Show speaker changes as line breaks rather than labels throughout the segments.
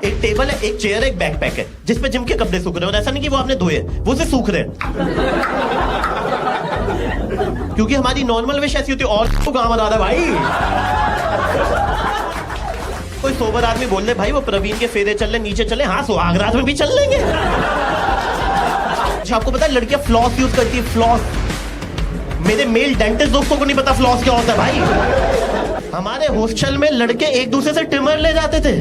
एक टेबल है, एक चेयर है, एक बैकपैक है जिसपे जिम के कपड़े सूख रहे हैं। और ऐसा नहीं कि वो आपने धोए, वो से सूख रहे हैं। क्योंकि हमारी नॉर्मल विश ऐसी होती है, और तो काम आ रहा है भाई। कोई सोबर आदमी बोल दे भाई वो प्रवीण के फेरे चल रहे, नीचे चले, हाँ सुहागरात में भी चल लेंगे। अच्छा आपको पता है लड़कियां फ्लॉस यूज करती है, फ्लॉस। मेरे मेल डेंटिस्ट दोस्तों को नहीं पता फ्लॉस क्या होता है भाई। हमारे हॉस्टल में लड़के एक दूसरे से ट्रिमर ले जाते थे।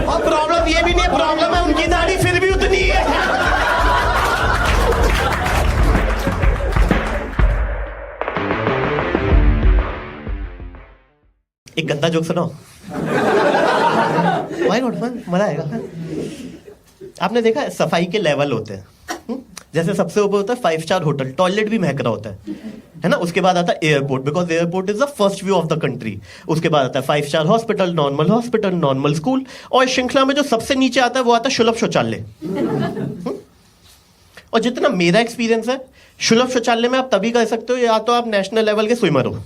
और प्रॉब्लम ये भी नहीं है, प्रॉब्लम है उनकी दाढ़ी फिर भी उतनी है। एक गंदा जोक सुनाओ। Why not? मजा आएगा। आपने देखा है सफाई के लेवल होते हैं। जैसे सबसे ऊपर होता है 5 स्टार होटल, टॉयलेट भी महक रहा होता है ना। उसके बाद आता है airport, because airport is the first view of the country. उसके बाद आता है 5 स्टार हॉस्पिटल, नॉर्मल स्कूल, और इस श्रृंखला में जो सबसे नीचे आता है वो आता है सुलभ शौचालय। और जितना मेरा एक्सपीरियंस है, सुलभ शौचालय में आप तभी कर सकते हो या तो आप नेशनल लेवल के स्विमर हो।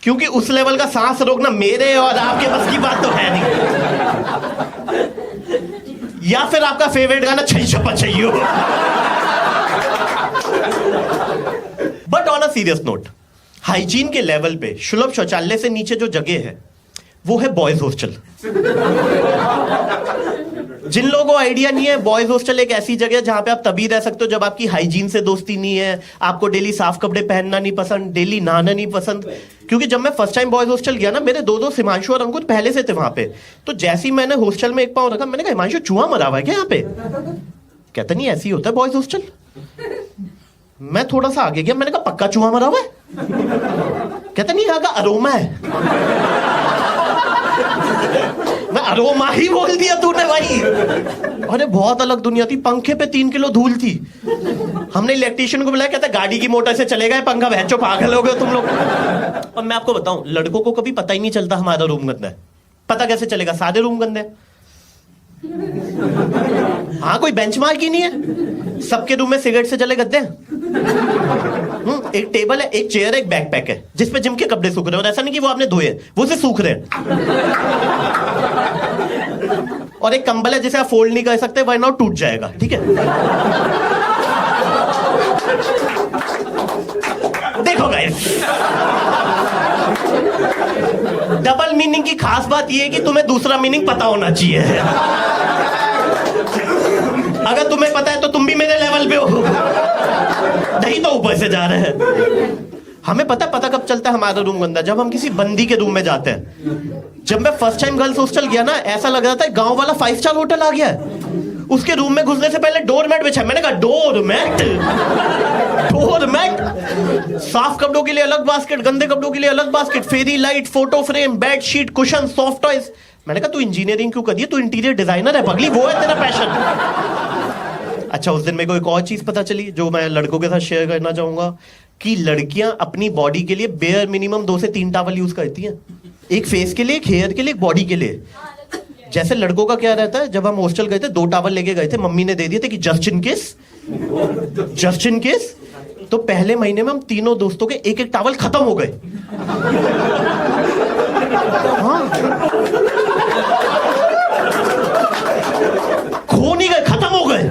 क्योंकि उस लेवल का सांस रोकना मेरे और आपके बस की बात तो है नहीं। या फिर आपका फेवरेट गाना छैयो पछैयो। But on a serious note, hygiene के लेवल पे सुलभ शौचालय से नीचे जो जगह है वो है बॉयज हॉस्टल। जिन लोगों को आइडिया नहीं है, बॉयज हॉस्टल एक ऐसी जगह है जहां पे आप तभी रह सकते हो जब आपकी हाइजीन से दोस्ती नहीं है, आपको डेली साफ कपड़े पहनना नहीं पसंद, डेली नहाना नहीं पसंद। क्योंकि जब मैं फर्स्ट टाइम बॉयज हॉस्टल गया ना, मेरे दो हिमांशु और अंकुर पहले से थे वहां पे। तो जैसे ही मैंने हॉस्टल में एक पांव रखा, मैंने कहा हिमांशु चूहा मरा हुआ है क्या यहाँ पे? कहता नहीं ऐसे ही होता है बॉयज हॉस्टल। मैं थोड़ा सा आगे गया, मैंने कहा पक्का चूहा मरा हुआ है? कहता नहीं यहाँ का अरोमा है। मैं अरोमा ही बोल दिया तूने भाई। अरे बहुत अलग दुनिया थी, पंखे पे 3 किलो धूल थी। हमने इलेक्ट्रिशियन को बुलाया, कहता गाड़ी की मोटर से चलेगा पंखा, भैंचो पागल हो गए तुम लोग। और मैं आपको बताऊं, लड़कों को कभी पता ही नहीं चलता हमारा रूम गंदा है। पता कैसे चलेगा? सारे रूम गंदे हैं। हाँ कोई बेंचमार्क ही नहीं है, सबके रूम में सिगरेट से जले गद्दे हैं। एक टेबल है, एक चेयर है, एक बैकपैक है जिसपे जिम के कपड़े सूख रहे हैं। और ऐसा नहीं कि वो आपने धोए, वो से सूख रहे हैं। और एक कंबल है जिसे आप फोल्ड नहीं कर सकते वरना टूट जाएगा, ठीक है? देखो गाइस, डबल मीनिंग की खास बात यह है कि तुम्हें दूसरा मीनिंग पता होना चाहिए। अगर तुम्हें पता है तो तुम भी मेरे लेवल पे हो, नहीं तो ऊपर से जा रहे हैं। हमें पता कब चलता है हमारा रूम गंदा? जब हम किसी बंदी के रूम में जाते हैं। जब मैं फर्स्ट टाइम गर्ल्स हॉस्टल गया ना, ऐसा लग रहा था गांव वाला 5 स्टार होटल आ गया है। उसके रूम में घुसने से पहले डोरमैट बिछा। मैंने कहा डोरमैट, साफ कपड़ों के लिए अलग बास्केट, गंदे कपड़ों के लिए अलग basket, fairy light, photo frame, bedsheet, cushion, soft toys. मैंने कहा तू इंजीनियरिंग क्यों कर दिया? तू इंटीरियर डिजाइनर है पगली, वो है तेरा पैशन। अच्छा उस दिन मेरे को एक और चीज पता चली जो मैं लड़कों के साथ शेयर करना चाहूंगा, कि लड़कियां अपनी बॉडी के लिए बेयर मिनिमम 2 से 3 टॉवल यूज करती हैं। एक फेस के लिए, एक हेयर के लिए, एक बॉडी के लिए। जैसे लड़कों का क्या रहता है, जब हम हॉस्टल गए थे 2 टॉवल लेके गए थे, मम्मी ने दे दिए थे कि जस्ट इन केस। तो पहले महीने में हम तीनों दोस्तों के एक टॉवल खत्म हो गए। हाँ खो नहीं गए, खत्म हो गए।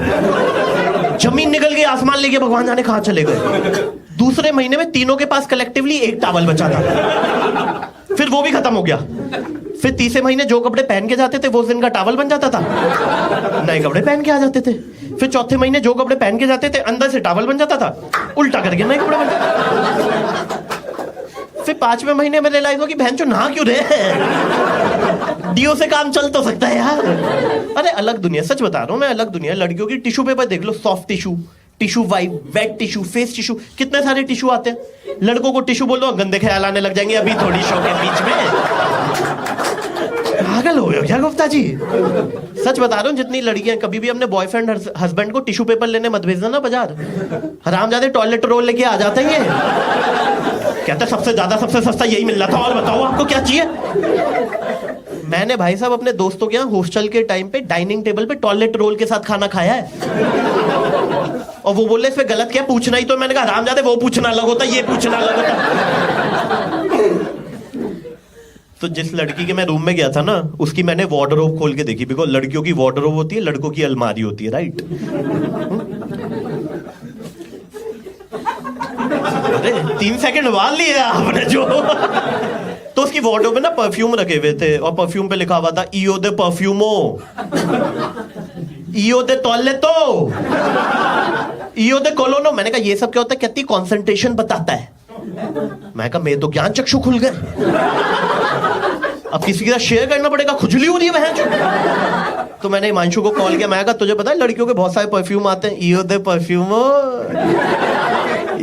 जमीन निकल गई, आसमान ले गया, भगवान जाने कहां चले गए। दूसरे महीने में तीनों के पास कलेक्टिवली एक टॉवल बचा था, फिर वो भी खत्म हो गया। फिर तीसरे महीने जो कपड़े पहन के जाते थे वो दिन का टॉवल बन जाता था, नए कपड़े पहन के आ जाते थे। फिर चौथे महीने जो कपड़े पहन के जाते थे अंदर से टॉवल बन जाता था, उल्टा करके नए कपड़े बन जाते। फिर 5वें महीने में रियलाइज हुआ कि बहन चो नहा क्यों रहे, डीओ से काम चल तो सकता है यार। अरे अलग दुनिया, सच बता रहा हूं मैं, अलग दुनिया। लड़कियों की टिश्यू पेपर देख लो, soft tissue, tissue wipe, wet tissue, face tissue, कितने सारे टिश्यू आते हैं। लड़कों को टिश्यू बोल दो गंदे ख्याल आने लग जाएंगे अभी थोड़ी शो के बीच में। पागल हो गए क्या गुप्ता जी? सच बता रहा हूँ, जितनी लड़कियां, कभी भी अपने बॉयफ्रेंड हस्बैंड को टिश्यू पेपर लेने मत भेजना ना बाजार। हरामजादे टॉयलेट रोल लेके आ जाते हैं ये। कहते सबसे ज्यादा सबसे सस्ता यही मिल रहा था, और बताओ आपको क्या चाहिए। मैंने भाई साहब अपने दोस्तों के यहाँ हॉस्टल के टाइम पे डाइनिंग टेबल पे टॉयलेट रोल के साथ खाना खाया है। और वो बोले इसमें गलत क्या पूछना ही, तो मैंने कहा हरामजादे वो पूछना अलग होता, ये पूछना अलग होता। तो जिस लड़की के मैं रूम में गया था ना, उसकी मैंने वार्डरोब खोल के देखी, बिकॉज लड़कियों की वार्डरोब होती है, लड़कों की अलमारी होती है, राइट? अरे 3 सेकंड वाल लिए आपने जो। तो उसकी वार्डरोब में ना परफ्यूम रखे हुए थे, और परफ्यूम पे लिखा हुआ था ईओ दे परफ्यूमो, ईओ दे टॉयलेटो, ईओ दे कोलोनो। मैंने कहा ये सब क्या होता है? कहती कंसंट्रेशन बताता है। मैं कहा मेरे तो ज्ञान चक्षु खुल गए, अब किसी के साथ शेयर करना पड़ेगा, खुजली हो रही है बहन। तो मैंने हिमांशु को कॉल किया, मैं कहा तुझे पता है लड़कियों के बहुत सारे परफ्यूम आते हैं, ईओ दे परफ्यूमो,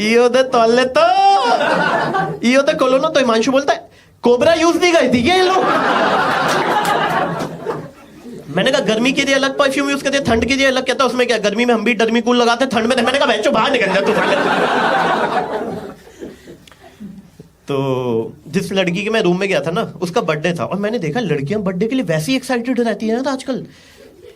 ईओ दे टॉयलेटो, ईओ दे कोलोनो। तो हिमांशु बोलता है कोबरा यूज नहीं गई थी ये लोग। मैंने कहा गर्मी के लिए अलग परफ्यूम यूज करते हैं, ठंड के लिए अलग। कहता उसमें क्या, गर्मी में हम भी डर्मीकूल लगाते हैं, ठंड में। मैंने कहा बच्चों बाहर निकल जा तू। तो जिस लड़की के मैं रूम में गया था ना, उसका बर्थडे था, और मैंने देखा लड़कियां बर्थडे के लिए वैसी एक्साइटेड रहती है ना आजकल।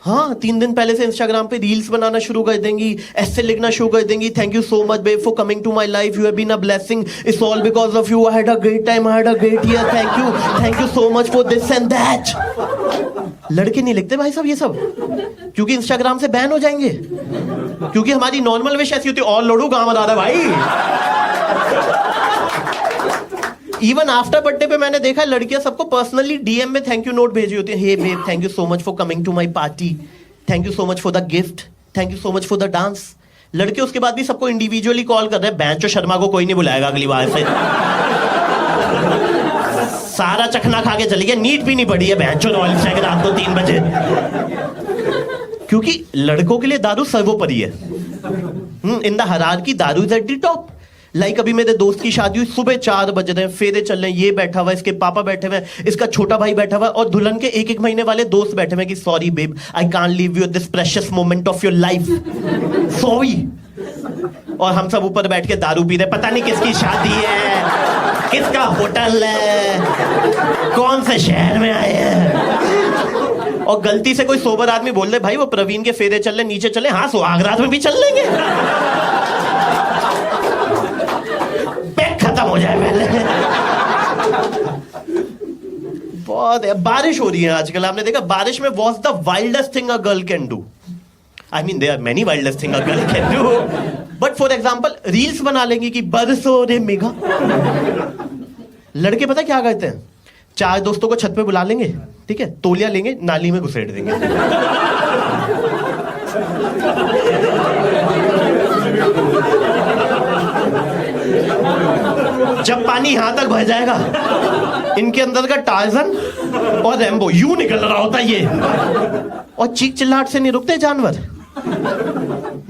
हाँ, 3 दिन पहले से इंस्टाग्राम पे रील्स बनाना शुरू कर देंगी, ऐसे लिखना शुरू कर देंगी, thank you so much babe for coming to my life, you have been a blessing, it's all because of you, I had a great time, I had a great year, thank you so much for this and that. लड़के नहीं लिखते भाई साहब ये सब, क्योंकि Instagram से ban हो जाएंगे। क्योंकि हमारी नॉर्मल विश ऐसी होती है, और लड़ू गाँव आ रहा है भाई। इवन आफ्टर बर्थडे पे मैंने देखा लड़कियां सबको पर्सनली डीएम में थैंक यू नोट भेजी होती है, hey babe thank you so much for coming to my party, thank you so much for the gift, thank you so much for the dance. लड़के उसके बाद भी सबको इंडिविजुअली कॉल कर रहे हैं, बैंचो शर्मा को कोई नहीं बुलाएगा अगली बार से। सारा चखना खा के चली गया, नीट भी नहीं पड़ी है बैंचो रॉयल स्टैग रात को 3 बजे। क्योंकि लड़कों के लिए दारू सर्वोपरि है। इन द हायरार्की दारू is at the top. Like अभी मेरे दोस्त की शादी हुई, सुबह 4 बज रहे हैं, फेरे चल रहे हैं, ये बैठा हुआ है, इसके पापा बैठे हुए हैं, इसका छोटा भाई बैठा हुआ है, और दुल्हन के 1-1 महीने वाले दोस्त बैठे हुए हैं कि sorry babe I can't leave you this precious moment of your life, sorry. और हम सब ऊपर बैठ के दारू पी रहे, पता नहीं किसकी शादी है, किसका होटल है, कौन से शहर में आए हैं। और गलती से कोई सोबर आदमी बोल रहे भाई वो प्रवीण के फेरे चल रहे, नीचे चले, हाँ सुहागरात में भी चल लेंगे, खत्म हो जाए पहले। बहुत है। बारिश हो रही है आजकल, आपने देखा बारिश में what's the wildest thing a girl can do? I mean there are many wildest thing a girl can do, but for example reels बना लेंगे कि बरसो रे मेघा। लड़के पता क्या करते हैं, 4 दोस्तों को छत पे बुला लेंगे, ठीक है, तौलिया लेंगे, नाली में घुसेड़ देंगे। जब पानी यहां तक भर जाएगा, इनके अंदर का टार्जन और रैम्बो यूं निकल रहा होता है ये, और चीख चिल्लाहट से नहीं रुकते जानवर।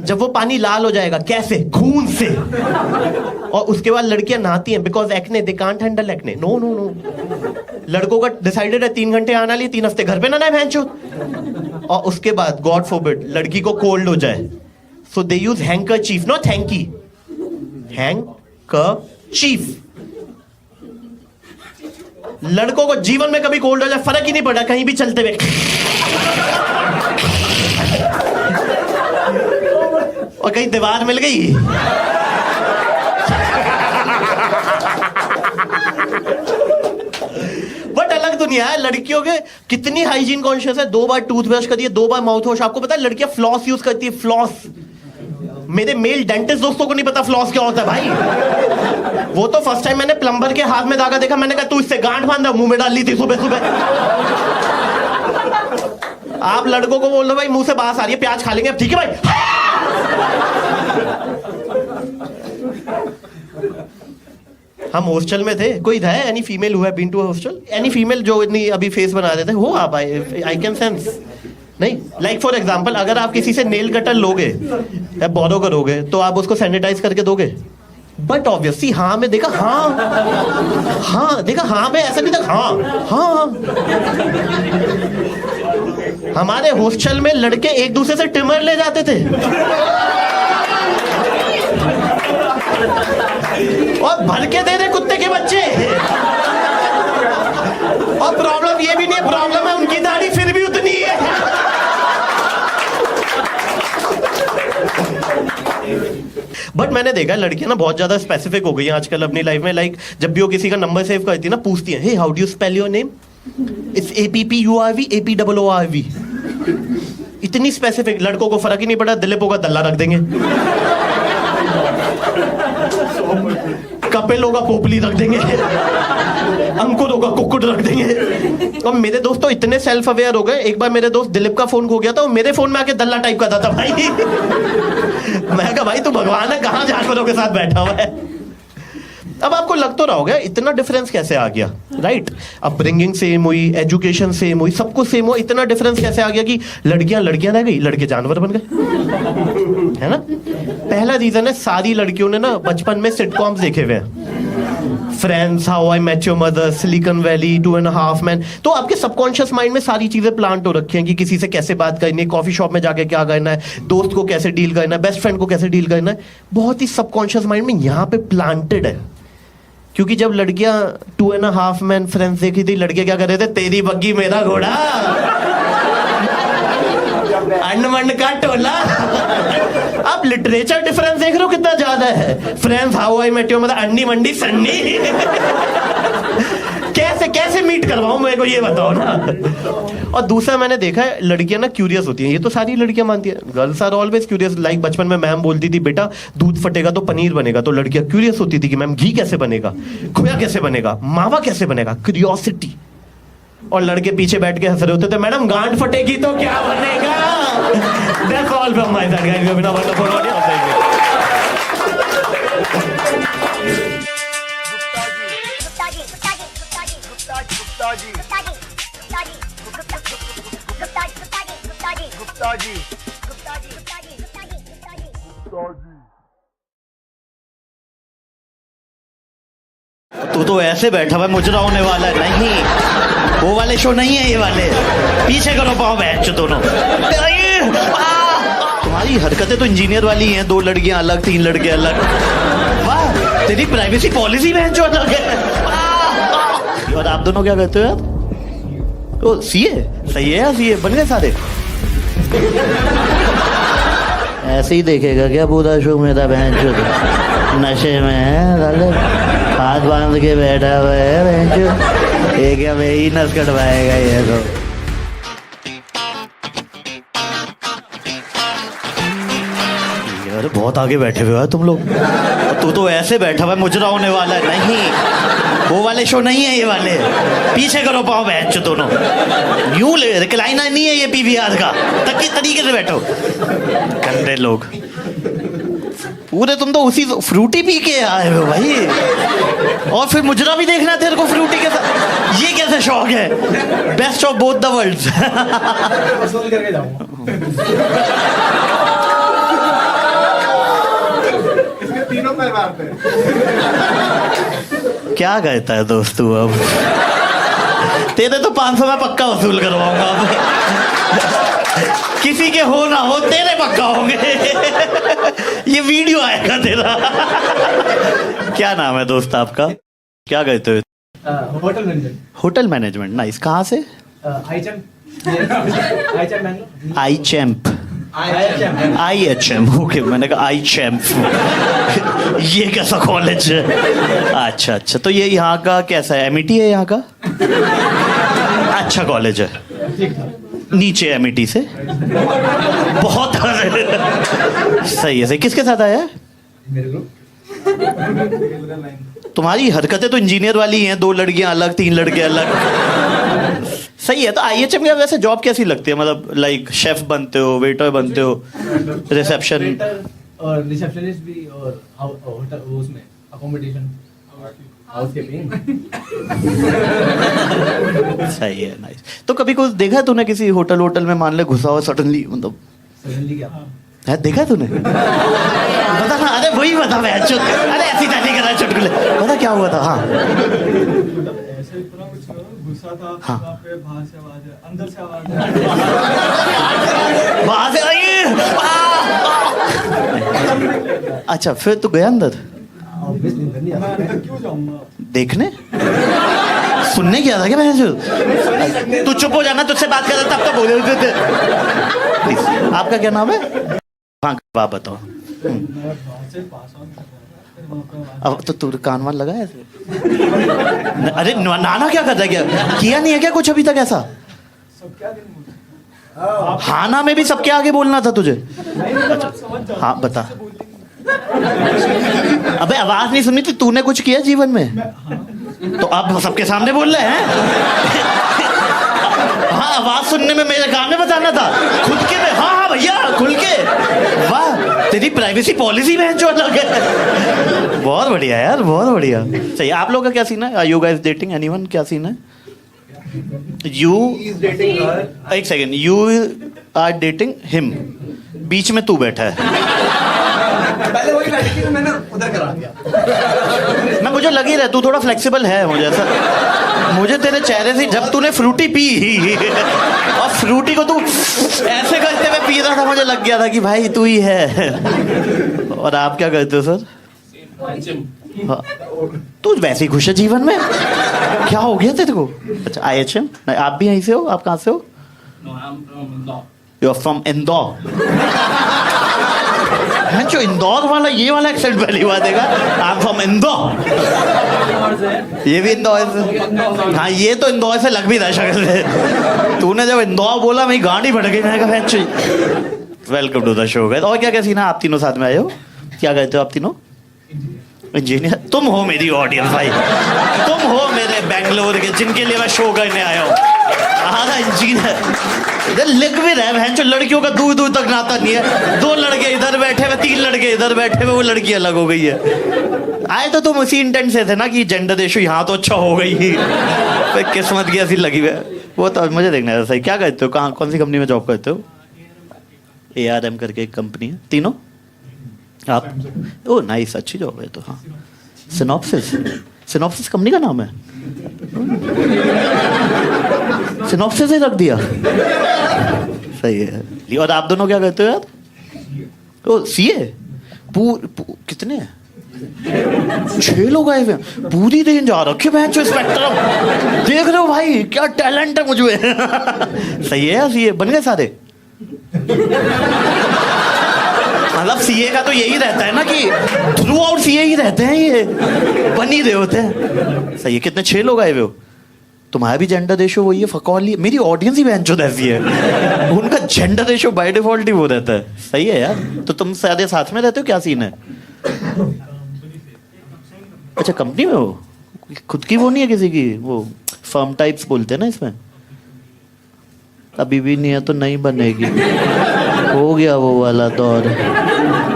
जब वो पानी लाल हो जाएगा, कैसे? खून से। और उसके बाद लड़कियां नहाती हैं, because acne, they can't handle acne. No no no, लड़कों का डिसाइडेड है 3 घंटे आना लिए, 3 हफ्ते घर पे ना नहाए भैंचो। और उसके बाद गॉड फॉरबिड लड़की को कोल्ड हो जाए, so they use handkerchief, not hanky, handkerchief. लड़कों को जीवन में कभी कोल्ड हो जाए फर्क ही नहीं पड़ा, कहीं भी चलते हुए और कहीं दीवार मिल गई। बट अलग दुनिया है लड़कियों के, कितनी हाइजीन कॉन्शियस है। 2 बार टूथब्रश करिए, 2 बार माउथ वॉश। आपको पता है लड़कियां फ्लॉस यूज करती है, फ्लॉस। मेरे मेल डेंटिस्ट दोस्तों को नहीं पता फ्लॉस क्या होता है भाई। वो तो फर्स्ट टाइम मैंने प्लम्बर के हाथ में धागा देखा, मैंने कहा तू इससे गांठ बांधा, मुंह में डाल ली थी सुबह सुबह। आप लड़कों को बोल दो भाई मुंह से बास आ रही है, प्याज खा लेंगे अब, ठीक है भाई। हम हॉस्टल में थे, कोई था any female who have been to a hostel, any female जो इतनी अभी फेस बना देते हो आप, आई कैन सेंस। नहीं, लाइक फॉर एग्जांपल अगर आप किसी से नेल कटर लोगे या बोरो करोगे तो आप उसको सैनिटाइज करके दोगे? बट ऑब्वियसली हाँ में देखा, हाँ देखा, हाँ में ऐसा नहीं था, हाँ। हमारे हॉस्टल में लड़के एक दूसरे से ट्रिमर ले जाते थे और भर के दे रहे कुत्ते के बच्चे। और प्रॉब्लम ये भी नहीं है, प्रॉब्लम है उनकी दाढ़ी फिर भी उतनी है। बट मैंने देखा लड़कियां ना बहुत ज्यादा स्पेसिफिक हो गई हैं आजकल अपनी लाइफ में, लाइक जब भी वो किसी का नंबर सेव करती है ना, पूछती है, hey how do you spell your name, it's APPURV APOORV। इतनी स्पेसिफिक, लड़कों को फर्क ही नहीं पड़ा, दिलीप होगा दल्ला रख देंगे, कपिल होगा पोपली रख देंगे, अंकुर होगा कुक्कुट रख देंगे। और मेरे दोस्त तो इतने सेल्फ अवेयर हो गए, एक बार मेरे दोस्त दिलीप का फोन खो गया था, वो मेरे फोन में आके दल्ला टाइप करता था भाई। मैं कहा भाई तू भगवान है, कहाँ जानवरों के साथ बैठा हुआ है। अब आपको लग तो रहा होगा इतना डिफरेंस कैसे आ गया, राइट? अपब्रिंगिंग सेम हुई, एजुकेशन सेम हुई, सब कुछ सेम हुआ, इतना डिफरेंस कैसे आ गया कि लड़कियां लड़कियां रह गई, लड़के जानवर बन गए, है ना? पहला रीजन है, सारी लड़कियों ने ना बचपन में सिटकॉम्स देखे हुए हैं, Friends, How I Met Your Mother, Silicon Valley, 2.5 Men। तो आपके सबकॉन्शियस माइंड में सारी चीजें प्लांट हो रखी हैं कि किसी से कैसे बात करनी है, कॉफी शॉप में जाके क्या करना है, दोस्त को कैसे डील करना है, बेस्ट फ्रेंड को कैसे डील करना है, बहुत ही सबकॉन्शियस माइंड में यहाँ पे प्लांटेड है। क्योंकि जब लड़कियां 2.5 Men फ्रेंड्स देखी थी, लड़के क्या कर रहे थे, तेरी बग्गी मेरा घोड़ा, अंडमंड का टोला। आप लिटरेचर डिफरेंस देख रहे हो कितना ज्यादा है, Friends, How I Met Your Mother, अंडी मंडी सन्नी। कैसे कैसे मीट करवाऊं, मेरे को ये बताओ ना। और दूसरा मैंने देखा है, लड़कियां ना क्यूरियस होती हैं, ये तो सारी लड़कियां मानती हैं, girls are always curious. Like बचपन में मैम बोलती थी, बेटा दूध फटेगा तो पनीर बनेगा, तो लड़कियां क्यूरियस होती थी कि मैम घी कैसे बनेगा, खोया कैसे बनेगा, मावा कैसे बनेगा, क्यूरियोसिटी। और लड़के पीछे बैठ के हंस रहे होते थे, मैडम गांड फटेगी तो क्या बनेगा। That's all from my side, guys. You have been a wonderful audience. Thank you.
तू तो ऐसे बैठा हुआ मुजरा होने वाला है। नहीं, वो वाले शो नहीं है ये वाले। पीछे करो पाओ बैठ दोनों। तुम्हारी हरकतें तो इंजीनियर वाली हैं, 2 लड़कियां अलग, 3 लड़के अलग। वाह, तेरी प्राइवेसी पॉलिसी बहन जो अलग है। और आप दोनों क्या करते हो यार? तो सीए सही है यार, सीए बन गए सारे। ऐसे ही देखेगा क्या पूरा शो मेरा बहन जो नशे में है, साले हाथ बांध के बैठा हुआ है बहन जो। ये क्या वे ही नस कटवाएगा ये तो। यार बहुत आगे बैठे हुए हो तुम लोग। तू तो ऐसे बैठा हुआ मुजरा होने वाला है। नहीं, वो वाले शो नहीं है ये वाले। पीछे करो पाओ बैठ दोनों। यूं ले रिक्लाइनर नहीं है ये PVR का, तक की तरीके से बैठो। गंदे लोग पूरे। तुम तो उसी फ्रूटी पी के आए हो भाई, और फिर मुजरा भी देखना तेरे को फ्रूटी के साथ। ये कैसे शौक है? Best of both the worlds.
वसूल करके जाऊंगा। इसके तीनों पैर मारते हैं।
क्या कहता है दोस्त तू? अब तेरे तो 500 में पक्का वसूल करवाऊंगा अब। किसी के हो ना हो तेरे पक्का होंगे। ये वीडियो आएगा तेरा। क्या नाम है दोस्त आपका? क्या कहते हो?
Hotel management.
Hotel management, nice. कहाँ से? IHM। ओके, मैंने कहा IHM। ये कैसा कॉलेज है? अच्छा अच्छा, तो ये यहाँ का कैसा है? MET है यहाँ का? अच्छा कॉलेज है। नीचे MET से बहुत सही है। सही। किसके साथ आया है?
मेरे ग्रुप।
तुम्हारी हरकतें तो इंजीनियर वाली हैं, 2 लड़कियां अलग, 3 लड़के अलग। सही है। तो IHM में वैसे जॉब कैसी लगती है? मतलब लाइक शेफ बनते हो, वेटर बनते हो, रिसेप्शन
और रिसेप्शनिस्ट भी, और होटल उसमें अकोमोडेशन, हाउसकीपिंग।
सही है, नाइस। तो कभी कुछ देखा है तूने किसी होटल में मान ले घुसा हो सडनली, मतलब
सडनली क्या
है? देखा है तूने? बता ना। अरे वही बता मैं। अरे ऐसी जाती करा चुटकुले। बता क्या हुआ था? हाँ
ऐसे पूरा कुछ गुस्सा था।
हाँ।
वहाँ पे बाहर से आवाज है, अंदर से आवाज
वहां से आई। अच्छा, फिर तू गया अंदर?
है। क्यों जाऊंगा
देखने? सुनने क्या था क्या? मैं तू चुप हो जाना, तुझसे बात कर रहा था, तब तो बोले होते थे। प्लीज, आपका क्या नाम है? हाँ, आप बताओ।
मैं वहाँ से पास ऑन कर रहा था फिर वहाँ पे
अब तो तू कान वान लगा है ऐसे? अरे नाना क्या कर रहा है, क्या किया नहीं है क्या कुछ अभी तक ऐसा?
सब क्या दिन मुझे
हाना में भी सबके आगे बोलना था तुझे।
नहीं मतलब आप समझ जाओ
हाँ, बता।
मुझसे बोलते
अबे आवाज नहीं सुनी थी, तूने कुछ किया जीवन में? तो अब सबके सामने बोल रहे हैं? हाँ, आवाज सुनने में मेरे काम में बताना था, खुद के में। हाँ हाँ भैया, खुल के। वाह, तेरी प्राइवेसी पॉलिसी में जो अलग है। बहुत बढ़िया यार, बहुत बढ़िया। सही। आप लोग का क्या सीन है? Are you guys dating anyone? क्या सीन है? यू एक second, you are dating him, बीच में तू बैठा है।
पहले वही बैठी थी, मैंने उधर करा दिया।
मैं मुझे लग ही रहा है तू थोड़ा फ्लेक्सिबल है, मुझे ऐसा, मुझे तेरे चेहरे से, जब तूने फ्रूटी पी और फ्रूटी को तू ऐसे करते हुए पी रहा था, मुझे लग गया था कि भाई तू ही है। और आप क्या करते हो सर? हाँ। तू वैसे ही खुश है जीवन में? क्या हो गया तेरे को? अच्छा, IHM? आप भी यहीं से हो? आप कहाँ से हो? You are from Indore. मैं जो इंदौर वाला, ये वाला एक्सेंट पहली बार देखा। I am from Indore. ये भी इंदौर से? हाँ, ये तो इंदौर से लग भी रहा शक्ल से। तूने जब इंदौर बोला मेरी गाड़ी बढ़ गई। मैंने कहा वेलकम टू द शो। और क्या क्या सीन है? आप तीनों साथ में आए हो? क्या कहते हो आप तीनों? इंजीनियर। तुम हो मेरी ऑडियंस भाई, तुम हो मेरे बेंगलोर के जिनके लिए मैं शो करने आया हूँ। हाँ, इंजीनियर। इधर लिख भी रहे हैं जो लड़कियों का दूर दूर तक नाता नहीं है। 2 लड़के इधर बैठे हुए, 3 लड़के इधर बैठे हुए, वो लड़की अलग हो गई है। आए तो तुम उसी इंटेंट से थे ना कि जेंडर रेशो यहाँ तो अच्छा हो गई। फिर किस्मत की ऐसी लगी हुई है। वो तो मुझे देखना है सही। क्या करते हो? कहाँ, कौन सी कंपनी में जॉब करते हो? ARM करके एक कंपनी है। तीनों आप? ओ नाइस, अच्छी जॉब है तो। हाँ, सिनॉप्सिस। सिनॉप्सिस कंपनी का नाम है? सिनॉप्सिस ही रख दिया। सही है। और आप दोनों क्या करते हो यार? ओ CA। कितने हैं? 6 लोग आए हुए हैं। पूरी रेंज आ रखी है जो स्पेक्ट्रम। देख रहे हो भाई, क्या टैलेंट है मुझे। सही है यार, CA बन गए सारे। मतलब CA का तो यही रहता है ना कि थ्रू आउट CA ही रहते हैं, ये बन ही रहे होते हैं। सही है। कितने? 6 लोग आए हुए हो। तुम्हारा भी जेंडर रेशो वही है? फकौली। मेरी ऑडियंस ही बहन चोद ऐसी है, उनका जेंडर रेशो बाय डिफॉल्ट ही वो रहता है। सही है यार। तो तुम सारे साथ में रहते हो? क्या सीन है? अच्छा, कंपनी में हो? खुद की वो नहीं है किसी की? वो फर्म टाइप्स बोलते हैं ना इसमें। अभी भी नहीं है तो नहीं बनेगी। हो गया वो वाला दौर।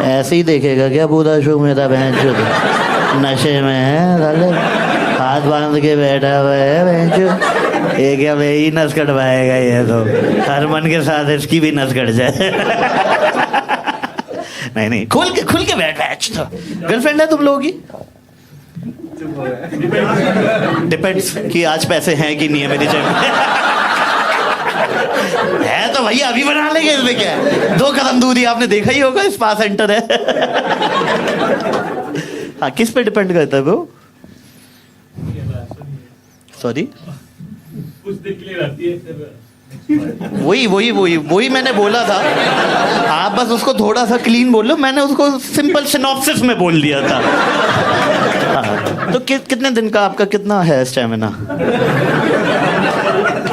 ऐसे ही देखेगा क्या पूरा शो मेरा? बहन चोद नशे में है साले, हाथ बांध के बैठा हुआ है बहन चोद। ये क्या मैं ही नस कटवाएगा? ये तो हरमन के साथ इसकी भी नस कट जाए। नहीं नहीं, खुल के बैठ। गर्लफ्रेंड है तुम लोगों की? डिपेंड्स कि आज पैसे हैं कि नहीं है मेरी जेब है तो भैया अभी बना लेंगे, इसमें क्या है? 2 कदम दूरी आपने देखा ही होगा, स्पा सेंटर है। हाँ, किस पे डिपेंड करता है वो? सॉरी,
कुछ दिन के लिए रहती है फिर
वही मैंने बोला था। आप बस उसको थोड़ा सा क्लीन बोल लो, मैंने उसको सिंपल सिनॉप्सिस में बोल दिया था। हाँ, तो कितने दिन का आपका कितना है stamina?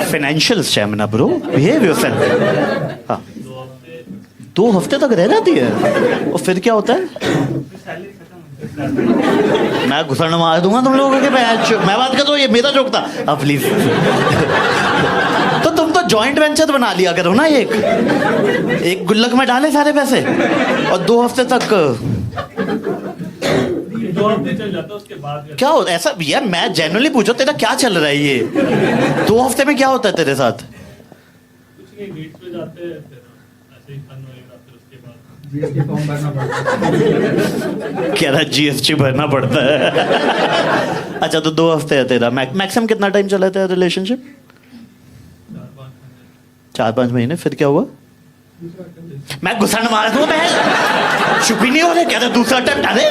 Financial stamina bro, behave yourself. हाँ, 2 हफ्ते तक रह जाती है और फिर क्या होता है? मैं घुसड़ मार दूंगा तुम लोगों के बैच। मैं बात कर रहा हूँ, ये मेरा जोक था। अब प्लीज। तो तुम तो जॉइंट वेंचर बना लिया करो ना, एक गुल्लक में डाले सारे पैसे और 2 हफ्ते तक
2 हफ्ते चल जाता है, उसके बाद
क्या होता है? ऐसा यार, मैं जेन्युइनली पूछो, तेरा क्या चल रहा है ये? 2 हफ्ते में क्या होता है तेरे साथ?
कुछ नहीं, मीट पे जाते हैं फिर ऐसे ही फन वगैरह, फिर उसके बाद
GST फॉर्म भरना पड़ता है।
कह रहा GST भरना पड़ता है। अच्छा, तो 2 हफ्ते है तेरा। मैक्सिमम कितना टाइम चला था रिलेशनशिप? 4-5 महीने। फिर क्या हुआ? मैं घुसड़ मार दूं, मैं चुप ही नहीं हो रहे। क्या था दूसरा अटेम्प्ट? अरे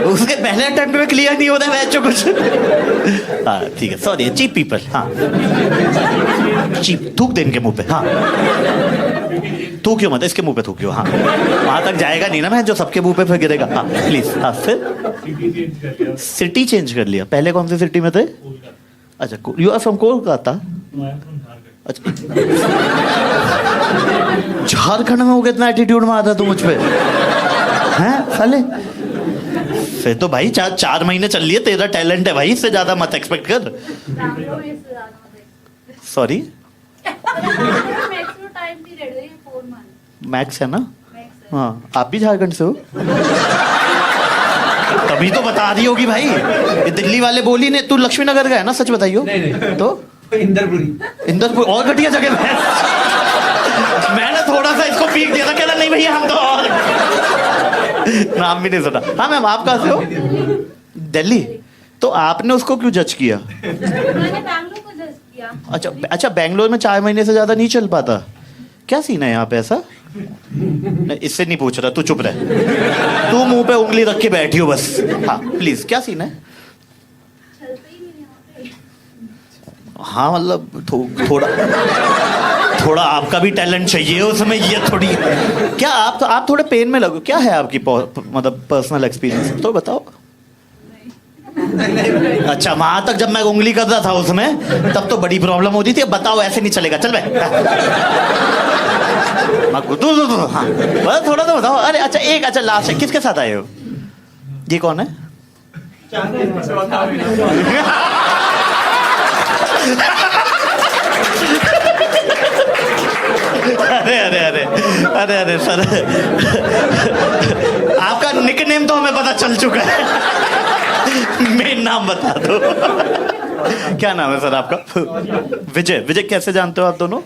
उसके पहले अटेम्प्ट में क्लियर नहीं होता है जो कुछ। हाँ ठीक है, सॉरी, चीप पीपल। हाँ, चीप। थूक दे इनके मुंह पे। हाँ, थूकियो मत, इसके मुंह पे थूकियो। हाँ, वहां तक जाएगा नहीं ना मैं, जो सबके मुंह पे फिर गिरेगा। हाँ प्लीज। हाँ फिर
सिटी चेंज कर लिया,
सिटी चेंज कर लिया। पहले कौन सी सिटी में थे?
कोलकाता।
अच्छा, you are from Kolkata.
No, I am from Jharkhand.
अच्छा, झारखंड में हो गया, इतना एटीट्यूड में आता तू मुझ पे हैं साले? फिर तो भाई 4 महीने चल लिए, तेरा टैलेंट है भाई, इससे ज्यादा मत एक्सपेक्ट कर। सॉरी, मैक्स है ना? हाँ, आप भी झारखंड से हो? तभी तो बता रही होगी भाई, ये दिल्ली वाले बोली ने। तू लक्ष्मी नगर का है ना? सच बताइयो।
नहीं।
तो इंदरपुर और घटिया जगह है। मैंने थोड़ा सा इसको पीक दिया था, कहता नहीं भैया हम तो और नाम भी नहीं सुना। हाँ मैम, आप कहाँ से हो? दिल्ली। तो आपने उसको क्यों जज किया?
मैंने बैंगलोर को जज किया।
अच्छा, बैंगलोर में 4 महीने से ज्यादा नहीं चल पाता। क्या सीन है यहाँ पे ऐसा? नहीं, इससे नहीं पूछ रहा, तू चुप रह। तू मुंह पे उंगली रख के बैठी हो बस। हाँ प्लीज, क्या सीन है?
चलते ही नहीं यहाँ पे।
हाँ मतलब थोड़ा आपका भी टैलेंट चाहिए उसमें, ये थोड़ी। क्या आप थोड़े पेन में लगो? क्या है आपकी मतलब पर्सनल एक्सपीरियंस तो बताओ। अच्छा, वहां तक जब मैं उंगली कर रहा था उसमें, तब तो बड़ी प्रॉब्लम होती थी। अब बताओ, ऐसे नहीं चलेगा। चल बे। हाँ, थोड़ा तो बताओ। अरे अच्छा, अच्छा लास्ट है, किसके साथ आए हो? ये कौन है? अरे सर, आपका निकनेम तो हमें पता चल चुका है। मेन नाम बता दो। क्या नाम है सर आपका? विजय। कैसे जानते हो आप दोनों?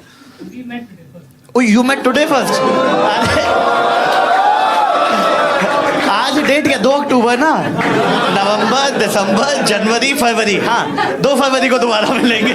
You met today first. आज डेट क्या? 2 अक्टूबर ना? नवंबर, दिसंबर, जनवरी, फरवरी। हाँ, 2 फरवरी को दोबारा मिलेंगे।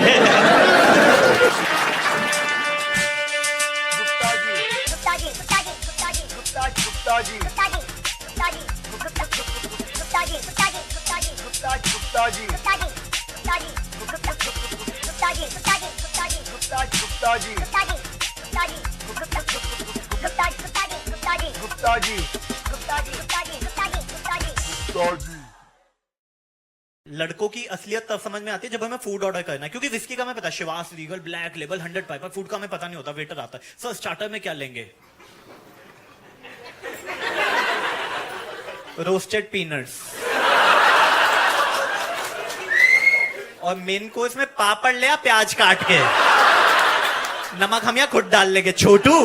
लड़कों की असलियत तब समझ में आती है जब हमें फूड ऑर्डर करना है, क्योंकि विस्की का हमें पता है, Shivas, Regal, black label, 100 Piper. Food का हमें पता नहीं होता, वेटर आता है, सर स्टार्टर में क्या लेंगे? Roasted peanuts. और मेन कोर्स में पापड़ ले, प्याज काट के। नमक हम यहाँ खुद डाल लेंगे छोटू।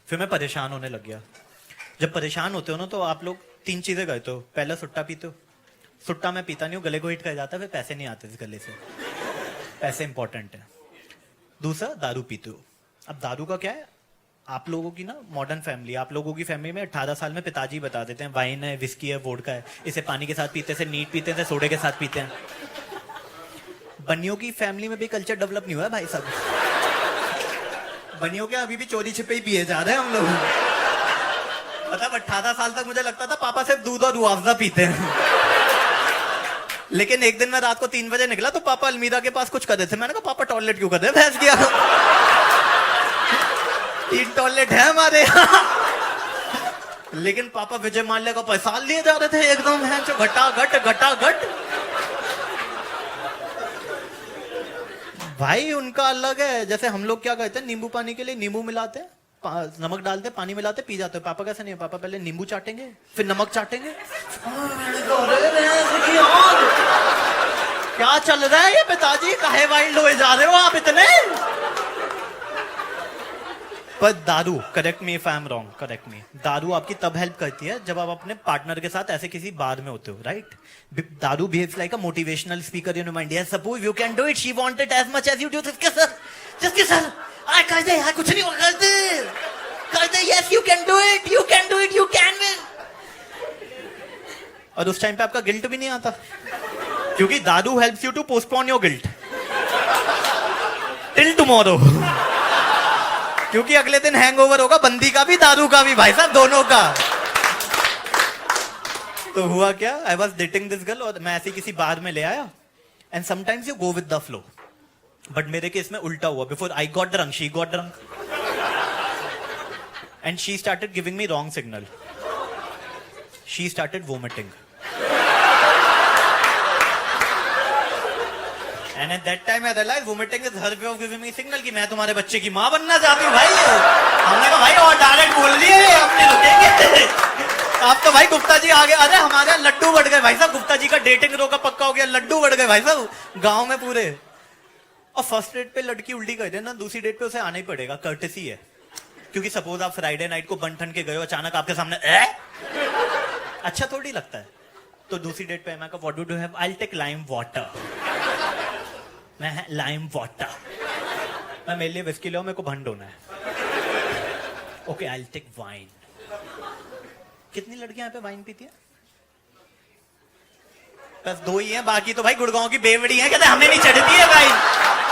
फिर मैं परेशान होने लग गया। जब परेशान होते हो ना, तो आप लोग 3 चीजें करते हो। पहला, सुट्टा पीते हो। सुट्टा मैं पीता नहीं हूँ, गले को हिट कर जाता है, फिर पैसे नहीं आते इस गले से। पैसे इंपॉर्टेंट है। दूसरा, दारू पीते हो। अब दारू का क्या है, आप लोगों की ना मॉडर्न फैमिली, आप लोगों की फैमिली में 18 साल में पिताजी बता देते हैं वाइन है, विस्की है, वोडका है, इसे पानी के साथ पीते, इसे नीट पीते हैं, सोडे के साथ पीते हैं। बनियों की फैमिली में भी कल्चर डेवलप नहीं हुआ है भाई साहब। बनियों के अभी भी चोरी छिपे ही पिए जा रहे हैं हम लोग। मतलब 18 साल तक मुझे लगता था पापा सिर्फ दूध और रुआवजा पीते हैं। लेकिन एक दिन मैं रात को 3 बजे निकला तो पापा अलमीरा के पास कुछ कर रहे थे। मैंने कहा पापा टॉयलेट क्यों कर रहे हैं? भैंस गया। 3 टॉयलेट है हमारे यहाँ। लेकिन पापा विजय माल्या का पैसा लिए जा रहे थे एकदम है जो घटा-घट। भाई उनका अलग है। जैसे हम लोग क्या कहते हैं, नींबू पानी के लिए नींबू मिलाते हैं, नमक डालते हैं, पानी मिलाते, पी जाते हैं। पापा कैसे नहीं है, पापा पहले नींबू चाटेंगे, फिर नमक चाटेंगे। क्या चल रहा है ये पिताजी? काहे वाइल्ड हुए जा रहे हो आप इतने? पर दारू, correct me if I am wrong, correct मी, दारू आपकी तब हेल्प करती है जब आप अपने पार्टनर के साथ ऐसे किसी बार में होते हो, राइट? दारू behaves like a motivational speaker in your mind. Yes, suppose you can do it, she wanted as much as you do. जिसके सर आ कर दे यार, कुछ नहीं हो, कर दे। Yes, you can do it, you can do it, you can win. और उस टाइम पे आपका गिल्ट भी नहीं आता, क्योंकि दारू helps you to postpone your guilt till tomorrow. क्योंकि अगले दिन हैंगओवर होगा, बंदी का भी दारू का भी, भाई साहब दोनों का। तो हुआ क्या, I was dating this girl और मैं ऐसे किसी बार में ले आया and sometimes you go with the flow, but मेरे केस में उल्टा हुआ. Before I got drunk she got drunk and she started giving me wrong signal. She started vomiting and at that time I realise vomiting is her way of giving me signal कि मैं तुम्हारे बच्चे की मां बनना चाहती हूँ भाई. हमने कहा भाई और डायरेक्ट बोल दिए, अपने रुकेंगे. आप तो भाई गुप्ता जी आगे, अरे हमारे लड्डू बढ़ गए भाई साहब. गुप्ता जी का डेटिंग रोका पक्का हो गया, लड्डू बढ़ गए भाई साहब गांव में पूरे. और फर्स्ट डेट पे लड़की उल्टी कर दे ना, दूसरी डेट पे उसे आना ही पड़ेगा, कर्टेसी है. क्योंकि सपोज आप फ्राइडे नाइट को बन ठन के गए हो, अचानक आपके सामने अच्छा थोड़ी लगता है. तो दूसरी डेट पे मैं कहा what do you have, I take lime water. मैं लाइम वाटर, मैं मेरे लिए विस्की लो, मेरे को भंड होना है. Okay I take wine. कितनी लड़कियां यहाँ पे वाइन पीती है? बस 2 ही हैं, बाकी तो भाई गुड़गांव की बेवड़ी हैं. कहते हमें नहीं चढ़ती है वाइन,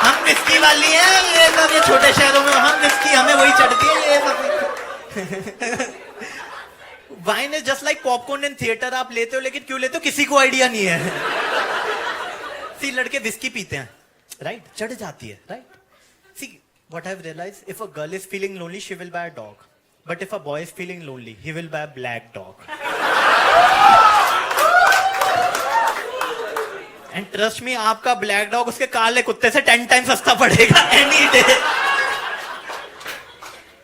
हम विस्की वाली हैं. ये सब ये छोटे शहरों में हम विस्की, हमें वही चढ़ती है ये सब. Wine is just like popcorn in theatre. आप लेते हो लेकिन क्यों लेते हो किसी को आइडिया नहीं है. सी लड़के विस्की पीते हैं, राइट, चढ़ जाती है, right. See what I have realised, if a girl is feeling lonely she will buy a dog, but if a boy is feeling lonely he will buy a black dog. And trust me, आपका black dog उसके काले कुत्ते से 10 time सस्ता पड़ेगा any day.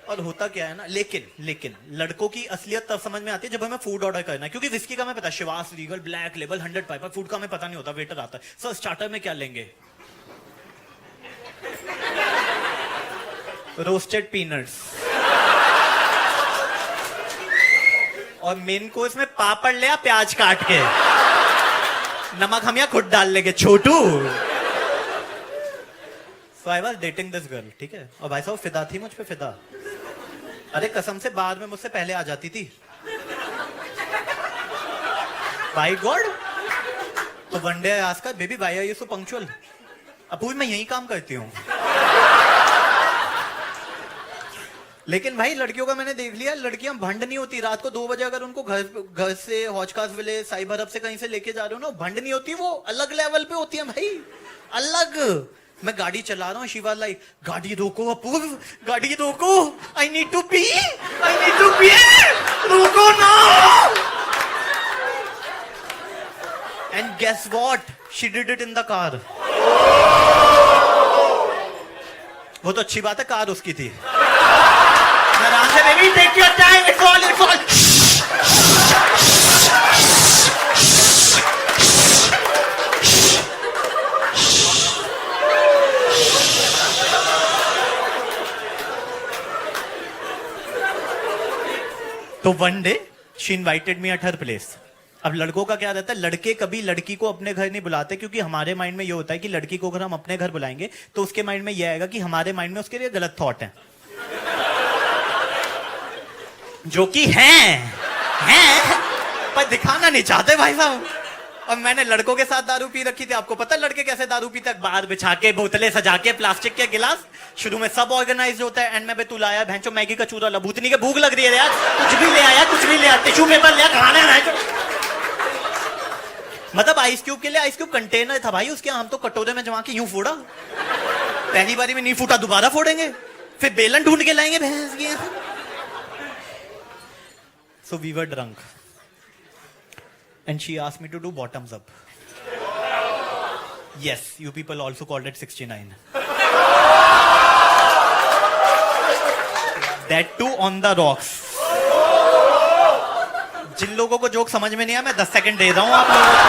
और होता क्या है ना, लेकिन लड़कों की असलियत तब समझ में आती है जब हमें फूड ऑर्डर करना है. क्योंकि विस्की का हमें पता है, Shivas Regal black label 100 Piper. Food का हमें पता नहीं होता, वेटर आता है, सर स्टार्टर में क्या लेंगे, रोस्टेड पीनट्स. और मेन कोर्स में पापड़ ले, प्याज काट के, नमक हम यहाँ खुद डाल लेंगे छोटू. So I was dating this girl, ठीक है. और भाई साहब फिदा थी मुझ पे, फिदा. अरे कसम से बाद में मुझसे पहले आ जाती थी. By God. तो one day ask her, baby why are you so punctual. अब मैं यही काम करती हूँ. लेकिन भाई लड़कियों का मैंने देख लिया, लड़कियां भंड नहीं होती. रात को 2 बजे अगर उनको घर से हौजखास विलेज साई भरब से कहीं से लेके जा रहे हो ना, भंड नहीं होती, वो अलग लेवल पे होती है भाई, अलग. मैं गाड़ी चला रहा हूँ, शिवा लाइक गाड़ी रोको अपूर्व, गाड़ी रोको, आई नीड टू पी, रोको ना. And guess what, she did it in the car. वो तो अच्छी बात है, कार उसकी थी. Baby, take your time. It's all. तो one day she invited me at her place. अब लड़कों का क्या रहता है, लड़के कभी लड़की को अपने घर नहीं बुलाते, क्योंकि हमारे माइंड में ये होता है कि लड़की को अगर हम अपने घर बुलाएंगे तो उसके माइंड में ये आएगा कि हमारे माइंड में उसके लिए गलत थॉट है, जो कि हैं पर दिखाना नहीं चाहते भाई साहब. और मैंने लड़कों के साथ दारू पी रखी थी. आपको पता है लड़के कैसे दारू पीते हैं, बाहर बिछा के, बोतलें सजा के, प्लास्टिक के गिलास. शुरू में सब ऑर्गेनाइज होता है, एंड में बे तू लाया भैंचो मैगी का चूरा, लबूतनी के भूख लग रही है यार, कुछ भी ले आया, टिश्यू पेपर ले, खाना है. मतलब आइस क्यूब के लिए आइस क्यूब कंटेनर था भाई उसके, हम तो कटोरे में जमा के यूं फोड़ा. पहली बारी में नहीं फूटा, दोबारा फोड़ेंगे, फिर बेलन ढूंढ के लाएंगे भैंस की. So we were drunk, and she asked me to do bottoms up. Yes, you people also called it 69. That too on the rocks. जिन लोगों को जोक समझ में नहीं आया, मैं 10 सेकंड दे रहा हूं आप लोगों को.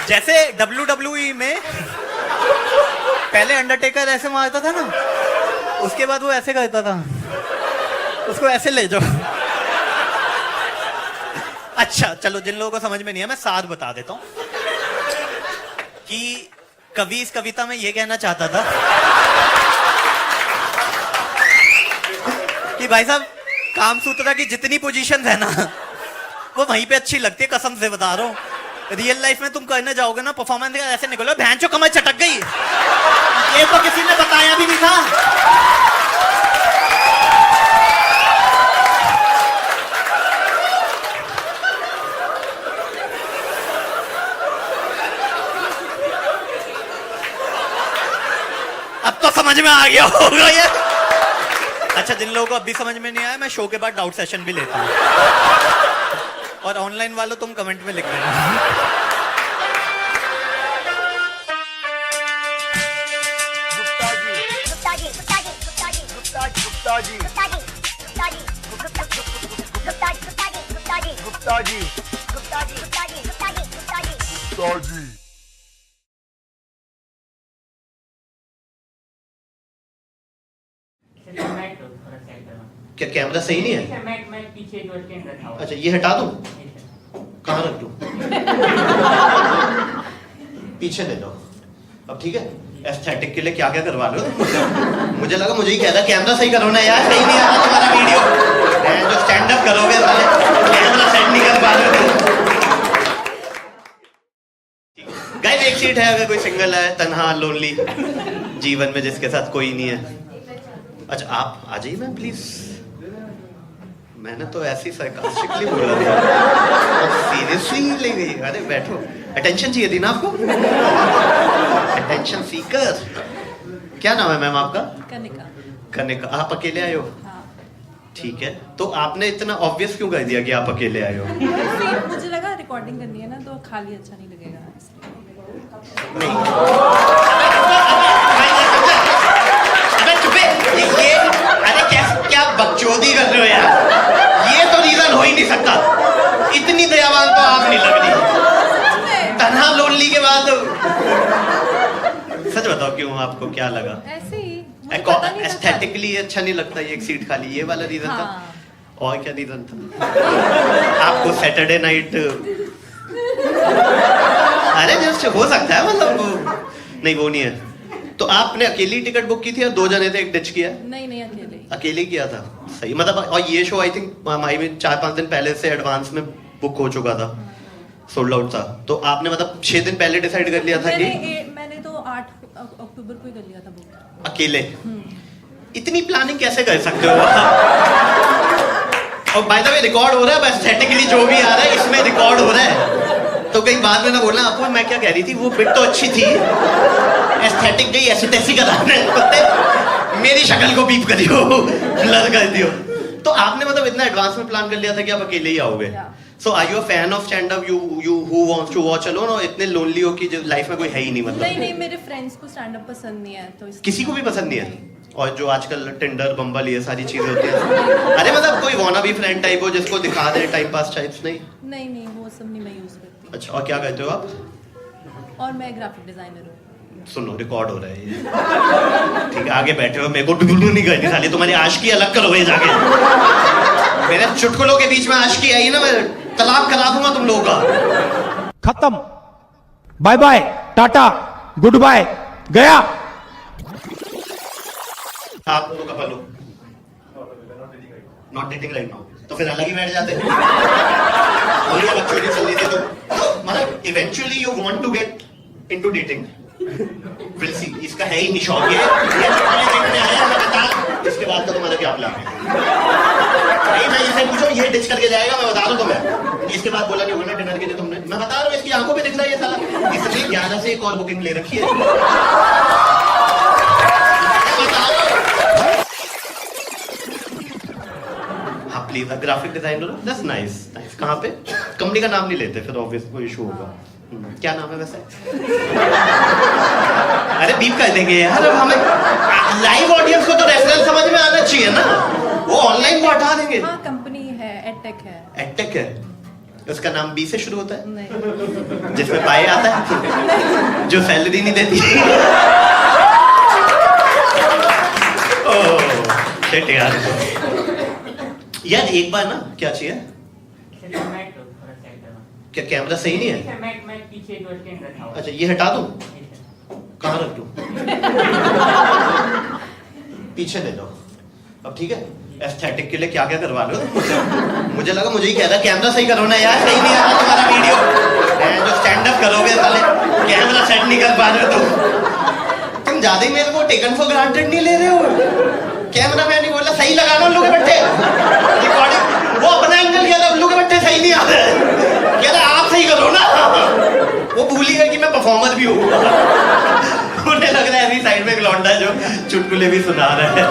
जैसे WWE में पहले अंडरटेकर ऐसे मारता था ना, उसके बाद वो ऐसे करता था, उसको ऐसे ले जाओ. अच्छा चलो, जिन लोगों को समझ में नहीं है मैं साथ बता देता हूं कि कवि इस कविता में ये कहना चाहता था कि भाई साहब कामसूत्रा की जितनी पोजीशन है ना, वो वहीं पे अच्छी लगती है, कसम से बता रहा हूं. रियल लाइफ में तुम करने जाओगे ना परफॉर्मेंस, ऐसे निकलो भैंचो कमर चटक गई, ये तो किसी ने बताया भी नहीं था. अब तो समझ में आ गया होगा ये। अच्छा, जिन लोगों को अभी समझ में नहीं आया, मैं शो के बाद डाउट सेशन भी लेता हूँ। और ऑनलाइन वालों तुम कमेंट में लिख देना।
क्या कैमरा सही नहीं है?
मैं पीछे जो स्टैंड रखा हुआ है।
अच्छा, ये हटा दूं? कहाँ रख दूं? पीछे ले लो। अब ठीक है? एस्थेटिक के लिए क्या क्या करवा लो? मुझे लगा मुझे ही कहता कैमरा सही करो ना यार, सही नहीं आ रहा तुम्हारा वीडियो। जो स्टैंड अप करोगे साले, कैमरा सेट नहीं कर पा रहे हो। गाइस, एक सीट है, अगर कोई सिंगल है, तन्हा, लोनली, जीवन में जिसके साथ कोई नहीं है। अच्छा, आप आ जाइए मैम प्लीज। मैंने तो ऐसी sarcastically बोला था, सीरियसली ले गई। अरे बैठो, अटेंशन चाहिए थी ना आपको? Attention seeker. क्या नाम है मैम आपका?
कनिका।
कनिका। आप अकेले आए हो?
हाँ।
ठीक है, तो आपने इतना ऑब्वियस क्यों कर दिया कि आप अकेले आए हो?
मुझे लगा रिकॉर्डिंग करनी है ना, तो खाली अच्छा नहीं लगेगा इसलिए।
नहीं, अबे चुपे, ये अरे क्या बकचोदी कर रहे हो यार? ये तो रीजन हो ही नहीं सकता। इतनी दयावान तो आप नहीं लग रही। तन्हा लोनली के बाद सच बताओ, क्यों, आपको क्या लगा?
ऐसे ही मुझे पता नहीं था।
एस्थेटिकली अच्छा नहीं लगता ये एक सीट खाली, ये वाला रीजन था?
हाँ।
और क्या रीजन था? आपको सैटरडे नाइट अरे जस्ट हो सकता है, मतलब नहीं, वो नहीं है। तो आपने अकेली टिकट बुक की थी या दो जने थे, एक डिच किया?
नहीं, अकेले ही।
अकेले किया था, सही। मतलब, और ये show I think I mean 4-5 दिन पहले से एडवांस में बुक हो चुका था, सोल्ड आउट था। तो आपने मतलब 6 दिन पहले डिसाइड कर लिया था कि
मैंने तो 8 अक्टूबर को ही कर लिया था बुक।
अकेले? इतनी प्लानिंग कैसे कर सकते हो? और बाय द वे रिकॉर्ड हो रहा है, एस्थेटिकली जो भी आ रहा है इसमें रिकॉर्ड हो रहा है, तो कहीं बाद में ना बोलना आपको। मैं क्या कह रही थी, वो बिट तो अच्छी थी, एस्थेटिक गई ऐसी तैसी कराने, मेरी शक्ल को बीप कर दियो, ब्लर कर दियो। तो आपने मतलब इतना एडवांस में प्लान कर लिया था कि आप अकेले ही आओगे? So are you a fan of stand up, you who wants to watch alone, और इतने लोनली हो कि लाइफ में कोई है ही नहीं? मतलब
नहीं, मेरे फ्रेंड्स को स्टैंड अप पसंद नहीं है, तो
किसी को भी पसंद नहीं है? और जो आजकल टिंडर, बम्बल, ये सारी चीजें होती हैं, अरे मतलब कोई वाना भी फ्रेंड टाइप हो जिसको दिखा दे, टाइम पास टाइप्स? नहीं,
वो सब नहीं मैं यूज करती।
अच्छा, और क्या कहते हो आप?
और मैं ग्राफिक डिजाइनर हूँ।
सुनो, रिकॉर्ड हो रहा है ये, ठीक है? आगे बैठे हो, मेरे को डुडू नहीं करनी साली, तुम्हारी आशिकी अलग करो ये जाके। मेरे चुटकुलों के बीच में आशिकी आई ना, मैं तलाक करा दूंगा तुम लोगों का।
खत्म, bye bye, tata, good bye, गया।
आप दोनों कपल हो? नॉट डेटिंग राइट नाउ, तो फिर अलग ही बैठ जाते। बच्चों चल रही थी, तो मतलब eventually you want to get into dating. Will see, इसका है ही नहीं शौक ये देखने आया, मैं बता, इसके बाद तो तुम्हारा क्या प्लान है? नहीं, मैं इसे पूछो, ये डिच करके जाएगा, मैं बता दूं तुम्हें। इसके बाद बोला नहीं होना डिनर के लिए तुमने, मैं बता रहा हूँ, इसकी आंखों पे दिख रहा है ये साला, इसलिए 11 से एक और बुकिंग ले रखी है। हाँ please, graphic designer, that's nice. कहाँ पे? कंपनी का नाम नहीं लेते, फिर ऑब्वियस कोई इशू होगा। क्या नाम है वैसे? अरे बीप कर देंगे यार, हमें लाइव ऑडियंस को तो रेफरेंस समझ में आना चाहिए ना, वो ऑनलाइन को हटा देंगे।
हाँ, कंपनी है, एडटेक है।
एडटेक है? उसका नाम बी से शुरू होता है?
नहीं।
जिसमें पाए आता है, जो सैलरी नहीं देती। ओह शिट यार। यार एक बार ना, क्या चाहिए? क्या कैमरा सही नहीं है?
मैं पीछे जो स्टैंड रखा हुआ है।
अच्छा, ये हटा दूं? कहाँ रख दूं? पीछे ले लो। अब ठीक है? एस्थेटिक के लिए क्या क्या करवा लो? मुझे लगा मुझे ही कहता कैमरा सही करो ना यार, सही नहीं आ रहा तुम्हारा वीडियो। जो स्टैंड अप करोगे साले, कैमरा सेट नहीं कर पा रहे हो तुम ज्यादा ही मेरे को टेकन फॉर ग्रांटेड नहीं ले रहे हो। कैमरा मैन नहीं बोला सही लगा लो, उल्लू के बट्टे रिकॉर्डिंग, वो अपना एंगल कह रहा उल्लू के बट्टे सही नहीं आ रहे, कह रहा आप सही करो ना। वो भूल ही गए कि मैं परफॉर्मर भी हूँ। उन्हें लग रहा है ऐसी साइड में एक लौंडा है जो चुटकुले भी सुना रहा है।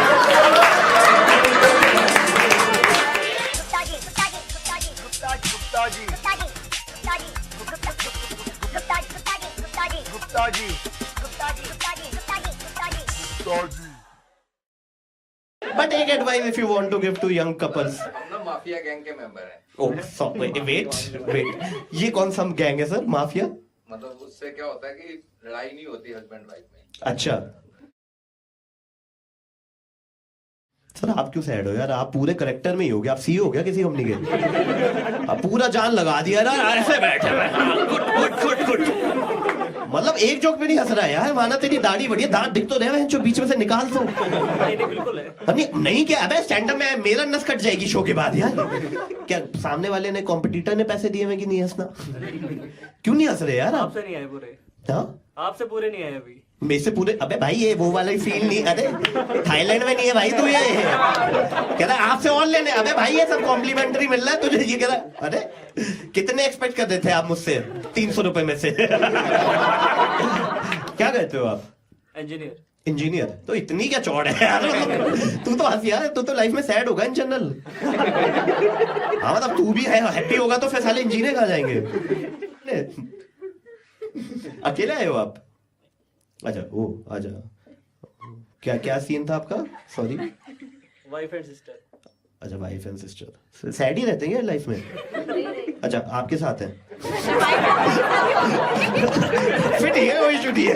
But एक advice if you want to give to young couples.
हम ना माफिया गैंग के मेंबर हैं।
Oh, sorry, wait. ये कौन सा गैंग है सर? माफिया?
मतलब उससे क्या होता है कि लड़ाई नहीं होती हस्बैंड वाइफ में।
अच्छा सर, आप क्यों सैड हो यार? आप पूरे करेक्टर में ही हो गया। आप सीईओ हो गया किसी कंपनी के? आप पूरा जान लगा दिया यार, ऐसे बैठे गुड। मतलब एक जोक पे नहीं हंस रहा है यार। माना तेरी दाढ़ी बढ़िया, दांत दिख तो रहे हैं जो बीच में से निकाल दो। नहीं क्या अबे स्टैंड अप में मेरा नस कट जाएगी शो के बाद यार। क्या सामने वाले ने कॉम्पिटिटर ने पैसे दिए हैं कि नहीं हंसना? क्यों नहीं हंस रहे यार आप?
आपसे नहीं आए पूरे,
हाँ
आपसे पूरे नहीं आए अभी।
मेरे से पूरे? अबे भाई ये वो वाला ही फील नहीं। अरे थाईलैंड में नहीं है भाई तू। ये कह रहा है आपसे और लेने। अबे भाई ये सब कॉम्प्लीमेंट्री मिल रहा है तुझे। ये कह रहा है अरे कितने एक्सपेक्ट कर रहे थे आप मुझसे? 300 रुपए में से। क्या कहते हो आप? इंजीनियर? तो इतनी क्या चौड़ है यार? तू तो हंस यार, तू तो लाइफ में सैड होगा इन जनरल। हाँ मतलब तू भी है हैप्पी होगा तो फिर साले इंजीनियर कहाँ जाएंगे? अकेले आए हो आप? अच्छा ओ आजा। क्या सीन था आपका? सॉरी।
Wife and sister.
अच्छा वाइफ एंड सिस्टर सैड ही रहते हैं लाइफ में? अच्छा आपके साथ है? फिर ठीक है, कोई इशू नहीं है।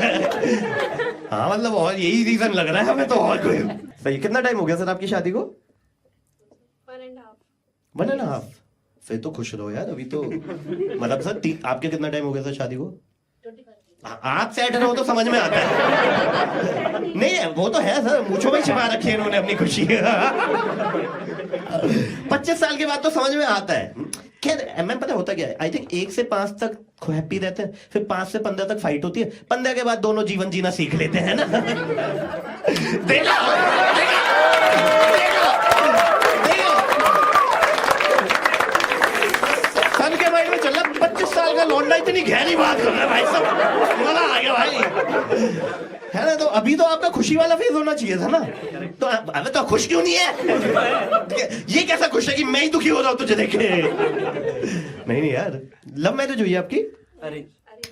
हाँ मतलब और यही रीजन लग रहा है हमें तो। और कोई सही। कितना टाइम हो गया सर आपकी शादी को? 1.5। फिर तो खुश रहो यार अभी तो। मतलब सर आपके कितना टाइम हो गया सर शादी को? आप सेट रहो तो समझ में आता है। नहीं वो तो है सर, मूंछों में छिपा रखी है इन्होंने अपनी खुशी। 25 साल के बाद तो समझ में आता है। खैर मैं पता होता क्या है, आई थिंक 1 से 5 तक हैप्पी रहते हैं, फिर 5 से 15 तक फाइट होती है, 15 के बाद दोनों जीवन जीना सीख लेते हैं ना। देखा सन के माइंड में चल रहा 25 साल का लौंडा इतनी गहरी बात कर रहा है भाई साहब। मजा आ गया भाई, है ना? तो अभी तो आपका खुशी वाला फेज होना चाहिए था ना। तो अबे तो खुश क्यों नहीं है? ये कैसा खुश है कि मैं ही दुखी हो रहा हूं तुझे देखे? नहीं यार। लव मैरिज हुई है आपकी?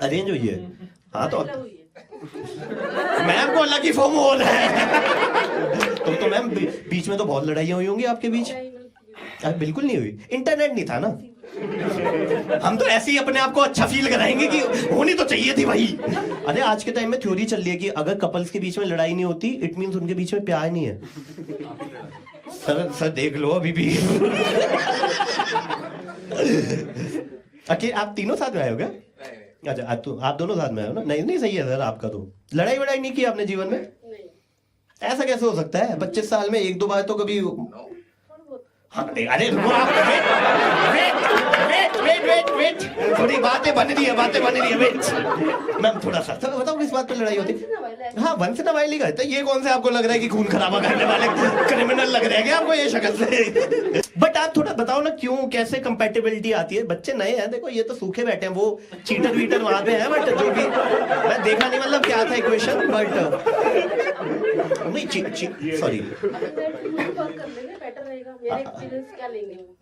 अरेंज हुई है? हाँ तो मैम को अलग ही फॉर्म हो रहा है। तो मैम बीच में तो बहुत लड़ाइयां हुई होंगी आपके बीच? अरे बिल्कुल नहीं हुई, इंटरनेट नहीं था ना। हम तो ऐसे ही अपने आप को अच्छा फील कराएंगे कि होनी तो चाहिए थी भाई। अरे आज के टाइम में थ्योरी चल रही है कि अगर कपल्स के बीच में लड़ाई नहीं होती इट मींस उनके बीच में प्यार नहीं है। सर देख लो अभी भी। अकेले आप तीनों साथ में आए हो क्या? अच्छा आप दोनों साथ में आए हो ना? नहीं सही है सर आपका। तो लड़ाई वड़ाई नहीं की आपने जीवन में? ऐसा कैसे हो सकता है? 25 साल में 1-2 बार तो कभी? हाँ, अरे वेट थोड़ी बातें बन रही है वेट। मैम थोड़ा सा बताओ किस बात पे लड़ाई होती है? हाँ once in a while he कहते हैं। ये कौन से आपको लग रहा है कि खून खराबा करने वाले क्रिमिनल लग रहे हैं क्या आपको ये शक्ल से? बट आप थोड़ा बताओ ना क्यों, कैसे कंपैटिबिलिटी आती है? बच्चे नए हैं, देखो ये तो सूखे बैठे हैं, वो चीटर वीटर वहां पे है, बट जो भी मैं देखा नहीं मतलब क्या था इक्वेशन, बट नहीं सॉरी।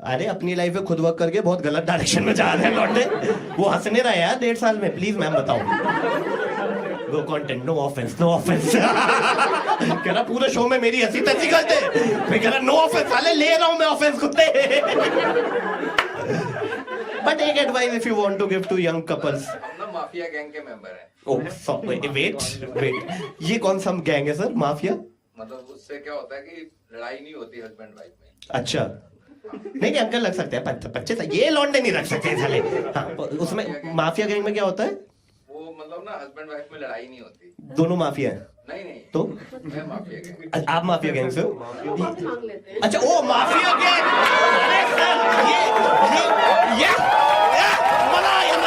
अरे अपनी लाइफ में खुद वर्क करके बहुत गलत डायरेक्शन में जा रहे हैं लौटे। वो हंसने रहा है यार 1.5 साल में। प्लीज मैम बताओ। वो कंटेंट नो ऑफेंस कह रहा पूरे शो में मेरी हंसी तैसी करते, फिर कह रहा नो ऑफेंस। साले ले रहा हूं मैं ऑफेंस कुत्ते। बट एक advice if you want to give to young couples.
हम ना माफिया गैंग के मेंबर हैं।
ओह सॉरी वेट ये कौन सा गैंग है सर? माफिया?
मतलब उससे क्या होता है कि लड़ाई नहीं होती हस्बैंड वाइफ में।
अच्छा नहीं अंकल लग सकते हैं 25 ये लौंडे नहीं रख सकते साले। हाँ उसमें माफिया गैंग में क्या होता है?
वो मतलब ना हस्बैंड वाइफ में लड़ाई नहीं होती।
दोनों माफिया है?
नहीं
तो
मैं माफिया गैंग।
आप माफिया गैंग से हो? अच्छा ओ माफिया गैंग। अरे सर ये मजा आ गया।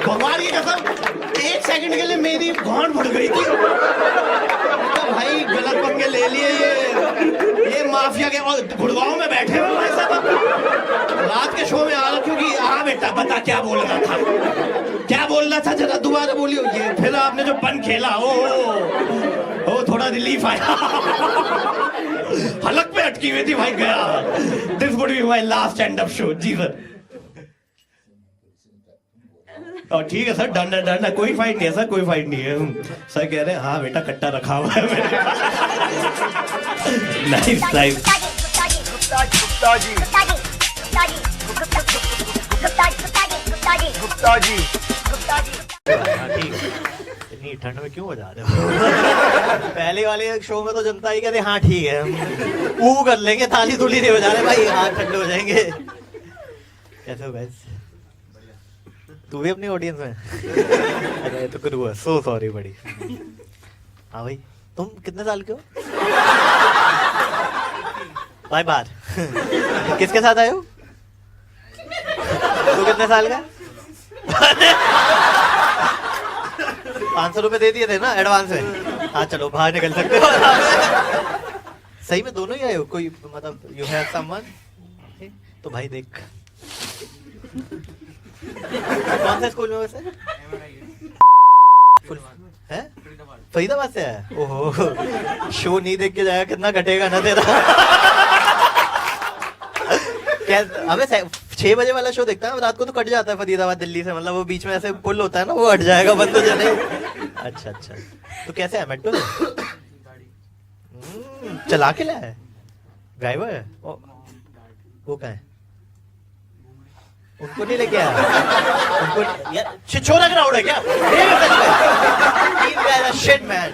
भगवान की कसम 1 सेकंड के लिए मेरी गांड बढ़ गई थी। तो भाई गलत पंगे ले लिए ये माफिया के। और गुड़गांव में बैठे हुए भाई साहब रात के शो में आ रहा क्योंकि हाँ बेटा बता क्या बोल रहा था। क्या बोलना था जरा दोबारा बोलियो। ये फिर आपने जो पन खेला ओ थोड़ा रिलीफ आया। हलक पे अटकी हुई थी भाई, गया। This would be my last stand up show. जी सर। और ठीक है सर, डन है डन है, कोई फाइट नहीं है सर, कोई फाइट नहीं है। सर कह रहे हैं हाँ बेटा कट्टा रखा हुआ है मेरे। Nice nice. इतनी ठंड में क्यों बजा रहे हो? पहले वाले शो में तो जनता ही कहते हाँ ठीक है, वो कर लेंगे, थाली थूली नहीं बजा रहे भाई, हाँ ठंडे हो जाएंगे। कैसे हो गाइस? तू भी अपनी ऑडियंस में? अरे तो गुरु है, सो सॉरी बड़ी। हाँ भाई, तुम कितने साल के हो? भाई बात किसके साथ आए हो? तू कितने साल का? 500 रुपए दे दिए थे ना एडवांस में। हाँ चलो बाहर निकल सकते हो। सही में दोनों ही आए हो? कोई मतलब यू हैव समवन? तो भाई देख, कौन सा स्कूल में वैसे है? फरीदाबाद से आया? ओहो, शो नहीं देख के जाएगा, कितना घटेगा ना तेरा। क्या अबे 6 बजे वाला शो देखता है, रात को तो कट जाता है फरीदाबाद दिल्ली से, मतलब वो बीच में ऐसे पुल होता है ना, वो हट जाएगा बंद हो जाने। अच्छा अच्छा, तो कैसे है मेट्रो? चला के लाया है? ड्राइवर है वो? क्या है? उनको नहीं लेके आया? उनको यार छिछोरा क्राउड है क्या? Shit man,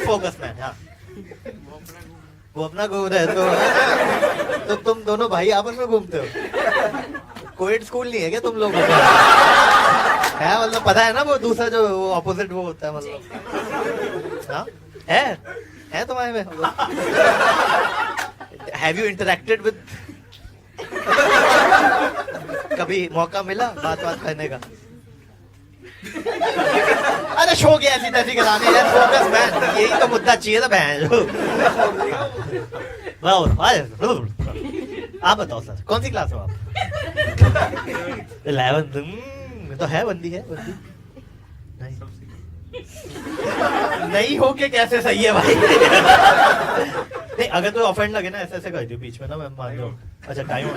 focus man. हाँ वो अपना घूम रहे तो तुम दोनों भाई आपस में घूमते हो? कोएड स्कूल नहीं है क्या तुम लोग? है मतलब पता है ना वो दूसरा जो ऑपोजिट वो होता है, मतलब हाँ है तुम्हारे में? Have you interacted with? कभी मौका मिला बात करने का? अरे शो की ऐसी तैसी कराने यार, फोकस मैन, यही तो मुद्दा चाहिए था बहन। आप बताओ सर, कौन सी क्लास हो आप? 11th। तो है बंदी है बंदी नहीं हो के कैसे सही है भाई? नहीं अगर तो ऑफेंड लगे ना ऐसे ऐसे कर दियो बीच में ना, मैं मान लो। अच्छा टाइम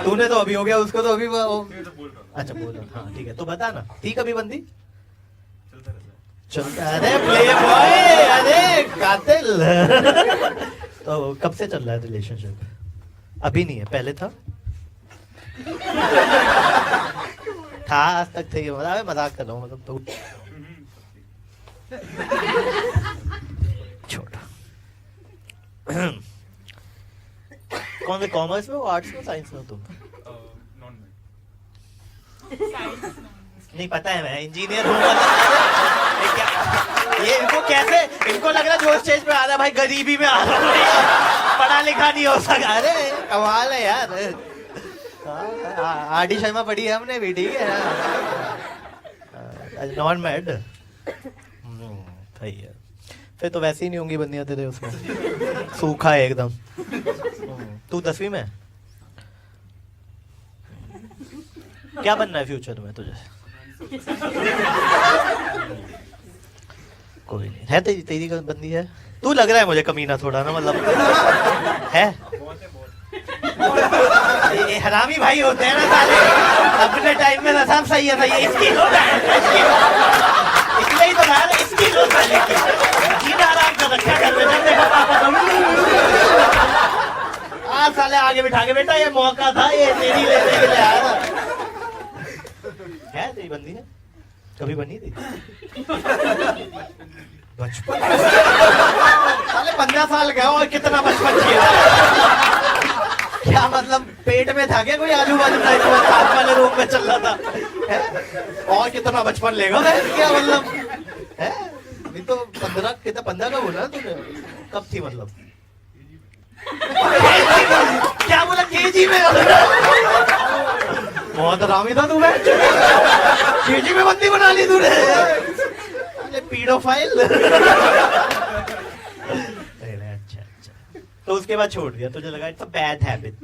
तूने तो अभी हो गया, उसको तो अभी अच्छा बोल रहा। हाँ ठीक है, तो बता ना, थी कभी बंदी? चलता। अरे प्ले बॉय, अरे कातिल। तो कब से चल रहा है रिलेशनशिप? अभी नहीं है, पहले था आज तक थे? मजाक कर रहा हूँ, मतलब तो छोटा। कौन से, कॉमर्स में हो, आर्ट्स में, साइंस में तुम? नहीं पता है, मैं इंजीनियर हूँ। ये इनको कैसे, इनको लग रहा है जो स्टेज पे आ रहा है भाई गरीबी में आ रहा है, पढ़ा लिखा नहीं हो सका। अरे कमाल है यार। आर डी शर्मा पढ़ी है हमने भी, ठीक है। नॉन मैड सही है। फिर तो वैसे ही नहीं होंगी बंदियां तेरे उसमें, सूखा है एकदम। तू 10वीं में? क्या बनना है फ्यूचर में तुझे? कोई नहीं है, तेरी बंदी है? तू लग रहा है मुझे कमीना थोड़ा ना, मतलब है। ये हरामी भाई होते हैं ना साले, अपने टाइम में ना सब सही है, सही है। इसकी इसलिए ही तो कहा ना, इसकी लो साले की सीधा आराम कर रखा घर में। जब देखो पापा तुम आज साले आगे बिठा के, बेटा ये मौका था, ये तेरी लेने के लिए आया था। है तेरी बंदी है? कभी बनी थी? बचपन साले 15 साल गया और कितना बचपन किया? क्या मतलब पेट में था क्या कोई? आजू बाजू साथ वाले रूम में चल रहा था है? और कितना बचपन लेगा क्या मतलब है? नहीं तो 15 का बोला तुमने? कब थी मतलब? क्या बोला केजी में? बहुत आरामी था तू, केजी में बंदी बना ली तूने, पीडोफाइल। तो उसके बाद छोड़ दिया, तुझे लगा इट्स अ बैड हैबिट।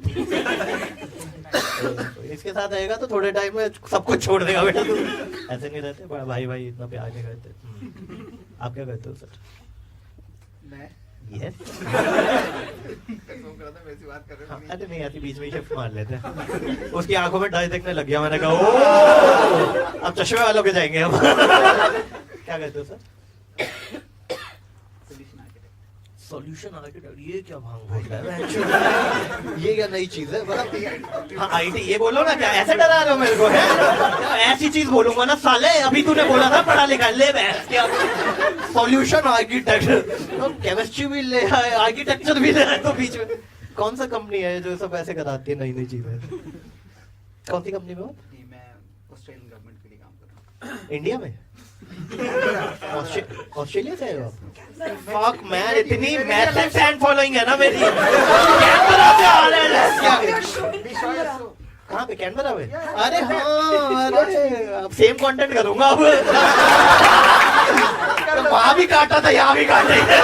इसके साथ रहेगा तो थोड़े टाइम में सब कुछ छोड़ देगा बेटा तू। ऐसे नहीं रहते बड़ा भाई भाई इतना प्यार नहीं करते। आप क्या करते हो सर?
मैं
यस अरे नहीं ऐसी बीच में ही शिफ्ट मार लेते हैं। उसकी आंखों में डर दिखने लग गया, मैंने कहा ओ अब चश्मे वालों के जाएंगे हम। क्या कहते हो सर? सॉल्यूशन आर्किटेक्ट, ये क्या भांग बोल रहा है? ये क्या नई चीज है? हाँ आईटी, ये बोलो ना, क्या ऐसे डरा रहे हो मेरे को? है ऐसी चीज बोलूंगा ना साले, अभी तूने बोला था पढ़ा लिखा, ले क्या सॉल्यूशन आर्किटेक्ट, केमिस्ट्री भी ले आए, आर्किटेक्चर भी ले आए, तो बीच में कौन सा कंपनी है जो सब ऐसे कराती है नई नई चीजें? कौन सी कंपनी में हो?
जी मैं ऑस्ट्रेलियन गवर्नमेंट के लिए काम कर रहा हूँ।
इंडिया में? ऑस्ट्रेलिया से आए हो आप? फक मैन, इतनी मैसिव फैन फॉलोइंग है ना मेरी। कैनबरा से आ रहे हैं। कहाँ पे? कैनबरा में? अरे हाँ, अरे अब सेम कंटेंट करूंगा अब। वहाँ भी काटा था, यहाँ भी काटेंगे।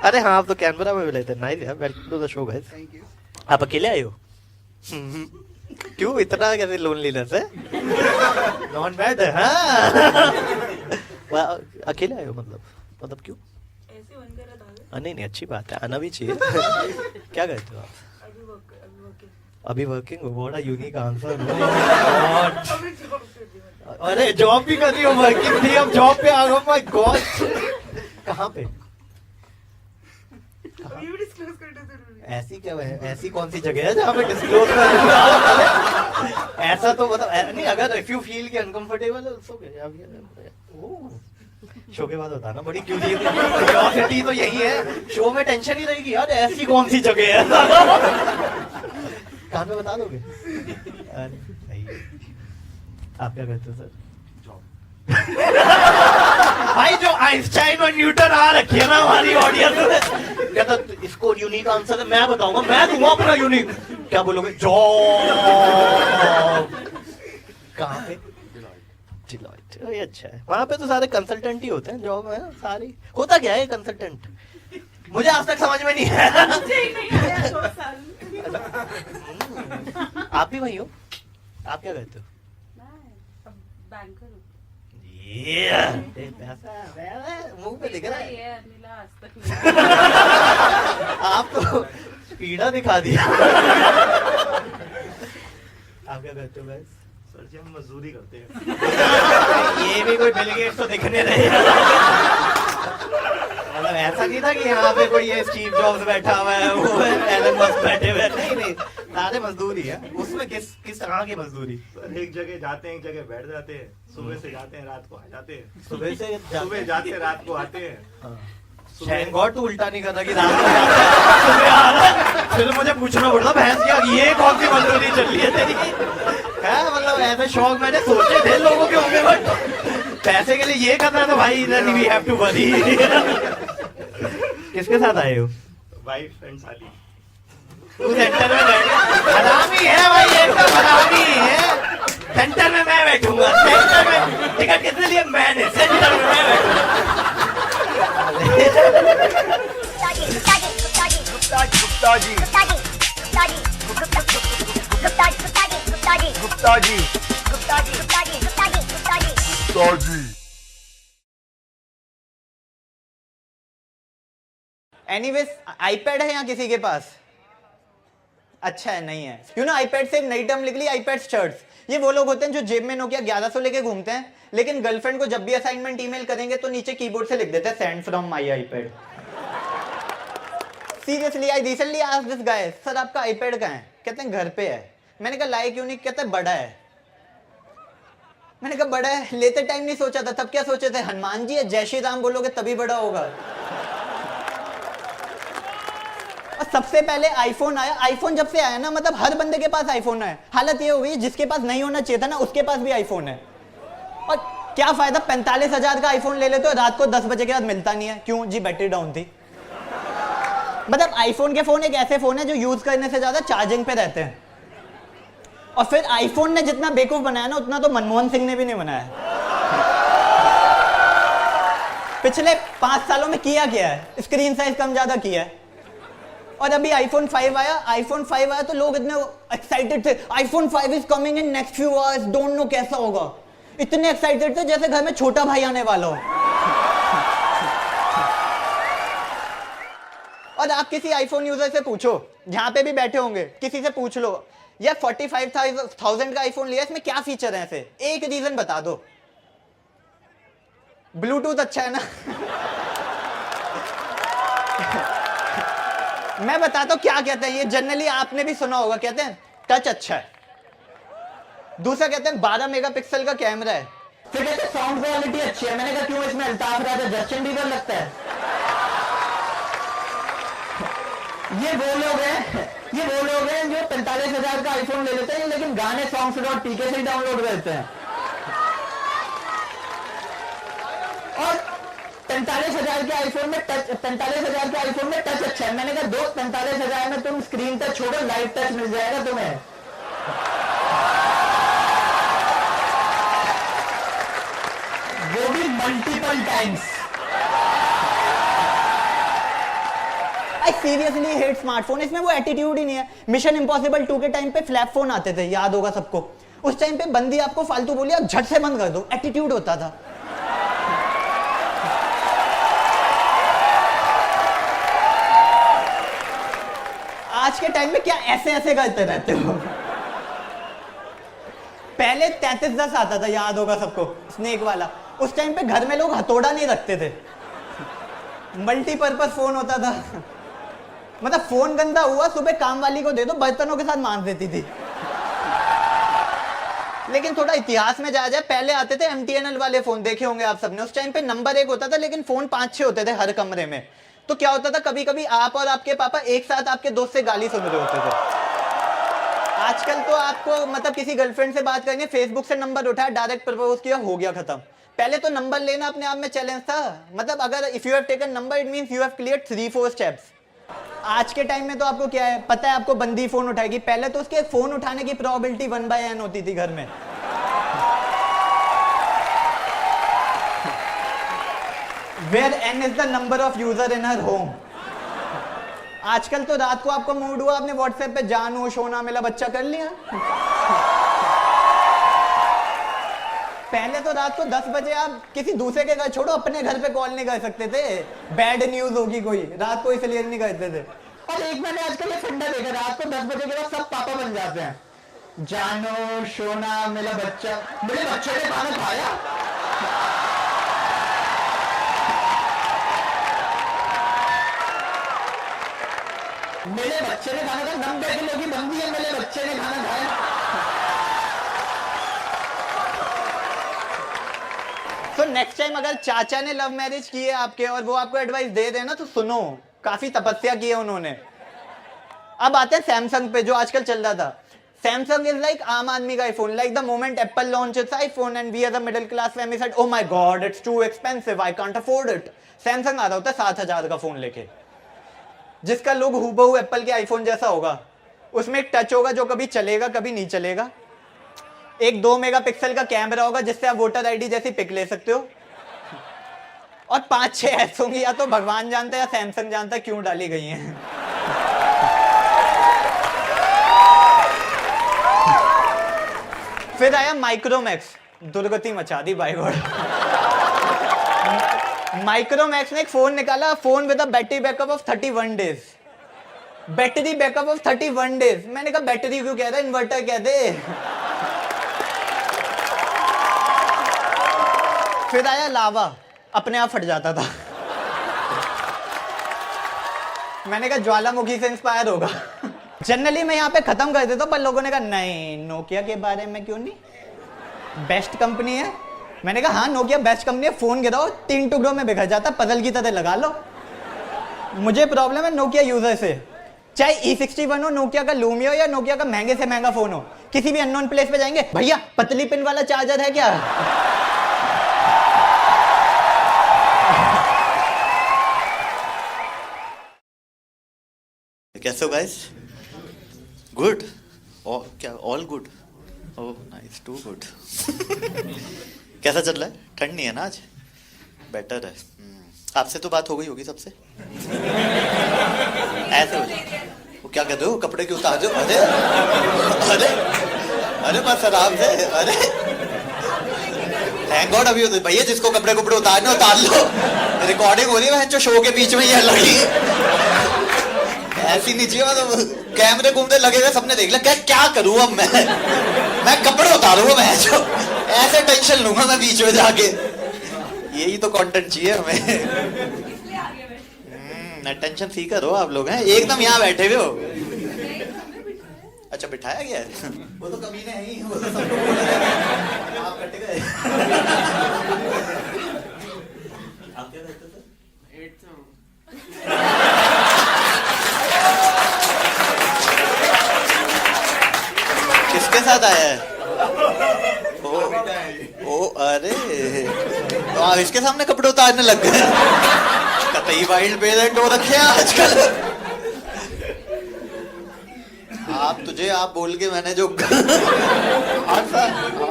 अरे हाँ, आप तो कैनबरा में मिले थे। नाइस यार, welcome to the show guys.
Thank you.
आप अकेले आए हो? क्यों इतना कैसे लोनलीनेस है? नॉन बैड है हाँ। अकेले आए हो मतलब क्यों?
ऐसे मन कर रहा था।
नहीं नहीं अच्छी बात है, आना भी चाहिए। क्या करते हो आप? अभी वर्किंग हो? What a unique answer. अरे जॉब भी कर रही हो, वर्किंग थी अब जॉब पे आ गए। माय गॉड, कहाँ पे? ऐसी क्या है, ऐसी कौन सी जगह है जहाँ पे डिस्क्लोज कर? ऐसा तो मतलब नहीं, अगर इफ यू फील कि अनकंफर्टेबल है सो शो के बाद बताना। बड़ी क्यूरियोसिटी तो यही है, शो में टेंशन ही रहेगी यार, ऐसी कौन सी जगह है? कहाँ पे बता दोगे? अरे सही है। आप क्या कहते हो सर? भाई जो आइंस्टाइन और न्यूटन आ रखी है ना हमारी ऑडियंस में, कहता इसको यूनिक आंसर है, मैं बताऊंगा, मैं दूंगा अपना यूनिक। क्या बोलोगे? जॉब। कहाँ पे? डिलॉयट। ये अच्छा है, वहां पे तो सारे कंसल्टेंट ही होते हैं जॉब में ना सारी। होता क्या है कंसल्टेंट? मुझे आज तक समझ में नहीं है। आप भी वही हो? आप क्या कहते हो?
बैंकर हूँ।
मुंह पे दिख रहा है।
ये मिला आज तक
आप तो पीड़ा दिखा दिया। आप क्या कहते हो गाइस?
सर जी हम मजदूरी करते हैं।
ये भी कोई बिल गेट्स तो दिखने नहीं। मतलब ऐसा नहीं था कि यहाँ पे कोई ये स्टीव जॉब्स बैठा हुआ है, वो है एलन मस्क बैठे हुए हैं। नहीं सारे मजदूरी है। उसमें किस तरह की मजदूरी?
सर एक जगह जाते हैं, एक जगह बैठ जाते हैं, सुबह से जाते हैं रात को आ जाते हैं।
सुबह से
सुबह जाते हैं रात को आते हैं।
थैंक गॉड तू उल्टा नहीं करता कि रात को सुबह आ रहा है। फिर मुझे पूछना पड़ता भैंस क्या ये कौन सी मजदूरी चल रही है तेरी? है मतलब ऐसे शौक मैंने सोचे थे लोगों के होंगे, बट पैसे के लिए ये करना है तो भाई then we have to worry। किसके साथ आए हो?
वाइफ एंड साली।
तू सेंटर में बैठ, हरामी है भाई, एकदम हरामी है। सेंटर में मैं बैठूंगा, सेंटर में टिकट किसने लिए? मैंने। सेंटर में मैं बैठूंगा।
एनीवेज आईपैड है यहाँ किसी के पास? अच्छा है, नहीं है। यू नो आईपैड से एक नई टर्म निकली, आईपैड शर्ट्स। ये वो लोग होते हैं जो जेब में नोकिया 1100 लेके घूमते हैं, लेकिन गर्लफ्रेंड को जब भी असाइनमेंट ईमेल करेंगे तो नीचे कीबोर्ड से लिख देते हैं send from my iPad. Seriously I recently asked this guy, sir आपका आईपैड कहाँ है? कहते हैं घर पे है। मैंने कहा लाइक यूनिक? कहते हैं बड़ा है। मैंने कहा बड़ा है, लेते टाइम नहीं सोचा था, तब क्या सोचे थे? हनुमान जी है, जय श्री राम बोलोगे तभी बड़ा होगा। और सबसे पहले आईफोन आया। आईफोन जब से आया ना, मतलब हर बंदे के पास आईफोन है। हालत ये हो गई जिसके पास नहीं होना चाहिए था ना, उसके पास भी आईफोन है। और क्या फायदा, 45,000 का आईफोन ले लेते हो, रात को 10 बजे के बाद मिलता नहीं है। क्यों जी? बैटरी डाउन थी। मतलब आईफोन के फोन एक ऐसे फोन है जो यूज करने से ज्यादा चार्जिंग पे रहते हैं। और फिर आईफोन ने जितना बेवकूफ बनाया ना, उतना तो मनमोहन सिंह ने भी नहीं बनाया। पिछले 5 सालों में किया है, स्क्रीन साइज कम ज्यादा किया है। और अभी आईफोन 5 आया। आईफोन 5 आया तो लोग इतने एक्साइटेड थे, iPhone 5 is coming in next few hours, don't know कैसा होगा। इतने एक्साइटेड थे जैसे घर में छोटा भाई आने वाला हो। और आप किसी आईफोन यूजर से पूछो, जहां पे भी बैठे होंगे, किसी से पूछ लो यार 45,000 का आईफोन लिया, इसमें क्या फीचर है? ऐसे एक रीजन बता दो। ब्लूटूथ अच्छा है ना। मैं बताता हूं क्या कहते हैं ये, जनरली आपने भी सुना होगा, कहते हैं टच अच्छा है। दूसरा कहते हैं 12 मेगापिक्सल का कैमरा है। फिर कहते हैं साउंड क्वालिटी अच्छी है। मैंने कहा क्यों, इसमें अल्ताफ राजा जस्टिन बीबर लगता है? ये वो लोग हैं जो 45,000 का आईफोन ले लेते हैं लेकिन गाने songs.tk से ही डाउनलोड करते हैं। और 45,000 के आईफोन में टच, 45,000 के आईफोन में टच अच्छा है। मैंने कहा दोस्त 45,000 में तुम स्क्रीन टच छोड़ो, लाइट टच मिल जाएगा तुम्हें। वो भी multiple times. I seriously hate smartphone. इसमें वो एटीट्यूड ही नहीं है। मिशन इम्पॉसिबल 2 के टाइम पे फ्लैप फोन आते थे, याद होगा सबको। उस टाइम पे बंदी आपको फालतू बोली, आप झट से बंद कर दो, एटीट्यूड होता था। आज के टाइम में क्या ऐसे ऐसे करते रहते हो? पहले 3310 आता था, याद होगा सबको, स्नेक वाला। उस टाइम पे घर में लोग हथौड़ा नहीं रखते थे, मल्टीपर्पज फोन होता था। मतलब फोन गंदा हुआ, सुबह काम वाली को दे दो, बर्तनों के साथ मांज देती थी। लेकिन थोड़ा इतिहास में जाया जाए, पहले आते थे MTNL वाले फोन, देखे होंगे आप सबने। उस टाइम पे नंबर 1 होता था लेकिन फोन 5-6 होते थे हर कमरे में। तो क्या होता था, कभी कभी आप और आपके पापा एक साथ आपके दोस्त से गाली सुन रहे होते थे। आजकल तो आपको मतलब किसी गर्लफ्रेंड से बात करेंगे, फेसबुक से नंबर उठाया, डायरेक्ट प्रपोज किया, हो गया खत्म। पहले तो नंबर लेना अपने आप में चैलेंज था। मतलब अगर if you have taken number it means you have cleared 3-4 steps. आज के टाइम में तो आपको क्या है पता है, आपको बंदी फोन उठाएगी। पहले तो उसके फोन उठाने की प्रोबेबिलिटी 1/n होती थी घर में। Where n is the number of user in her home। आजकल तो रात को आपको मूड हुआ, आपने व्हाट्सएप पे जानू सोना मिला बच्चा कर लिया। पहले तो रात को 10 बजे आप किसी दूसरे के घर छोड़ो, अपने घर पे कॉल नहीं कर सकते थे, बैड न्यूज होगी कोई, रात को इसलिए नहीं करते थे। और एक मैंने आजकल ये फंडा देखा, रात को 10 बजे के बाद सब पापा बन जाते हैं। जानो सोना मेरा बच्चा, मेरे बच्चे ने खाना खाया। मेरे बच्चे ने खाना खाया, 90 किलो की बंदी है, मेरे बच्चे ने खाना खाया। तो नेक्स्ट टाइम अगर चाचा ने लव मैरिज की है आपके और वो आपको एडवाइस दे देना तो सुनो, काफी तपस्या की है उन्होंने। अब आते हैं सैमसंग पे, जो आजकल चल रहा था। सैमसंग इज लाइक आम आदमी का iPhone. Like the moment Apple launch its iPhone and we as a middle class family said oh my God it's too expensive, I can't afford it. Samsung आ रहा होता है 7,000 का फोन लेके, जिसका लुक हूबहू एप्पल के आईफोन जैसा होगा। उसमें एक टच होगा जो कभी चलेगा कभी नहीं चलेगा। एक 2 मेगापिक्सल का कैमरा होगा जिससे आप वोटर आईडी जैसी पिक ले सकते हो। और 5-6 ऐप्स होंगी, या तो भगवान जानता है या सैमसंग जानता है क्यों डाली गई हैं। फिर आया माइक्रोमैक्स, दुर्गति मचा दी बाय गॉड। माइक्रोमैक्स ने एक फोन निकाला, phone with a battery backup of 31 days. Battery backup of 31 days. मैंने कहा बैटरी क्यों कह रहा है, इन्वर्टर कह दे। फिर आया लावा, अपने आप फट जाता था। मैंने कहा ज्वालामुखी से इंस्पायर होगा। जनरली मैं यहाँ पे खत्म कर देता हूँ, पर लोगों ने कहा नहीं नोकिया के बारे में क्यों नहीं, बेस्ट कंपनी है। मैंने कहा हाँ नोकिया बेस्ट कंपनी है, फोन गिराओ 3 टुकड़ों में बिखर जाता, पजल की तरह लगा लो। मुझे प्रॉब्लम है नोकिया यूजर से, चाहे E61 हो, नोकिया का लूमिया हो, या नोकिया का महंगे से महंगा फोन हो। किसी भी अननोन प्लेस पे जाएंगे, भैया पतली पिन वाला चार्जर है क्या?
कैसे हो गाइस? गुड? क्या all good? Oh nice, too good. कैसा चल रहा है? ठंड नहीं है ना आज? बेटर है। आपसे तो बात हो गई होगी सबसे। ऐसे हो जाए वो क्या कहते हो, कपड़े क्यों उतार दो? अरे अरे अरे बस आराम से। अरे थैंक गॉड अभी भैया जिसको कपड़े कपड़े उतारने उतार लो, रिकॉर्डिंग हो रही है जो शो के बीच में ये लगी ऐसी नहीं चाहिए, मतलब कैमरे घूमने लगे हुए सबने देख लिया क्या करूं अब मैं कपड़े उतारूंगा, मैं जो ऐसे टेंशन लूंगा मैं बीच में जाके, यही तो कंटेंट चाहिए हमें।
इसलिए आगे बैठे।
टेंशन सीकर हो आप लोग हैं, एकदम यहाँ बैठे हुए हो। अच्छा बिठाया गया है, वो तो कमीने हैं ही, वो तो सबको बोल रहे हैं, आप कट गए। आप क्या कहते थे? किसके साथ आया है? ओ अरे तो आप इसके सामने कपड़े उतारने लग गए, कतई वाइल्ड पेरेंट हो रखे हैं आजकल। आप बोल के मैंने जो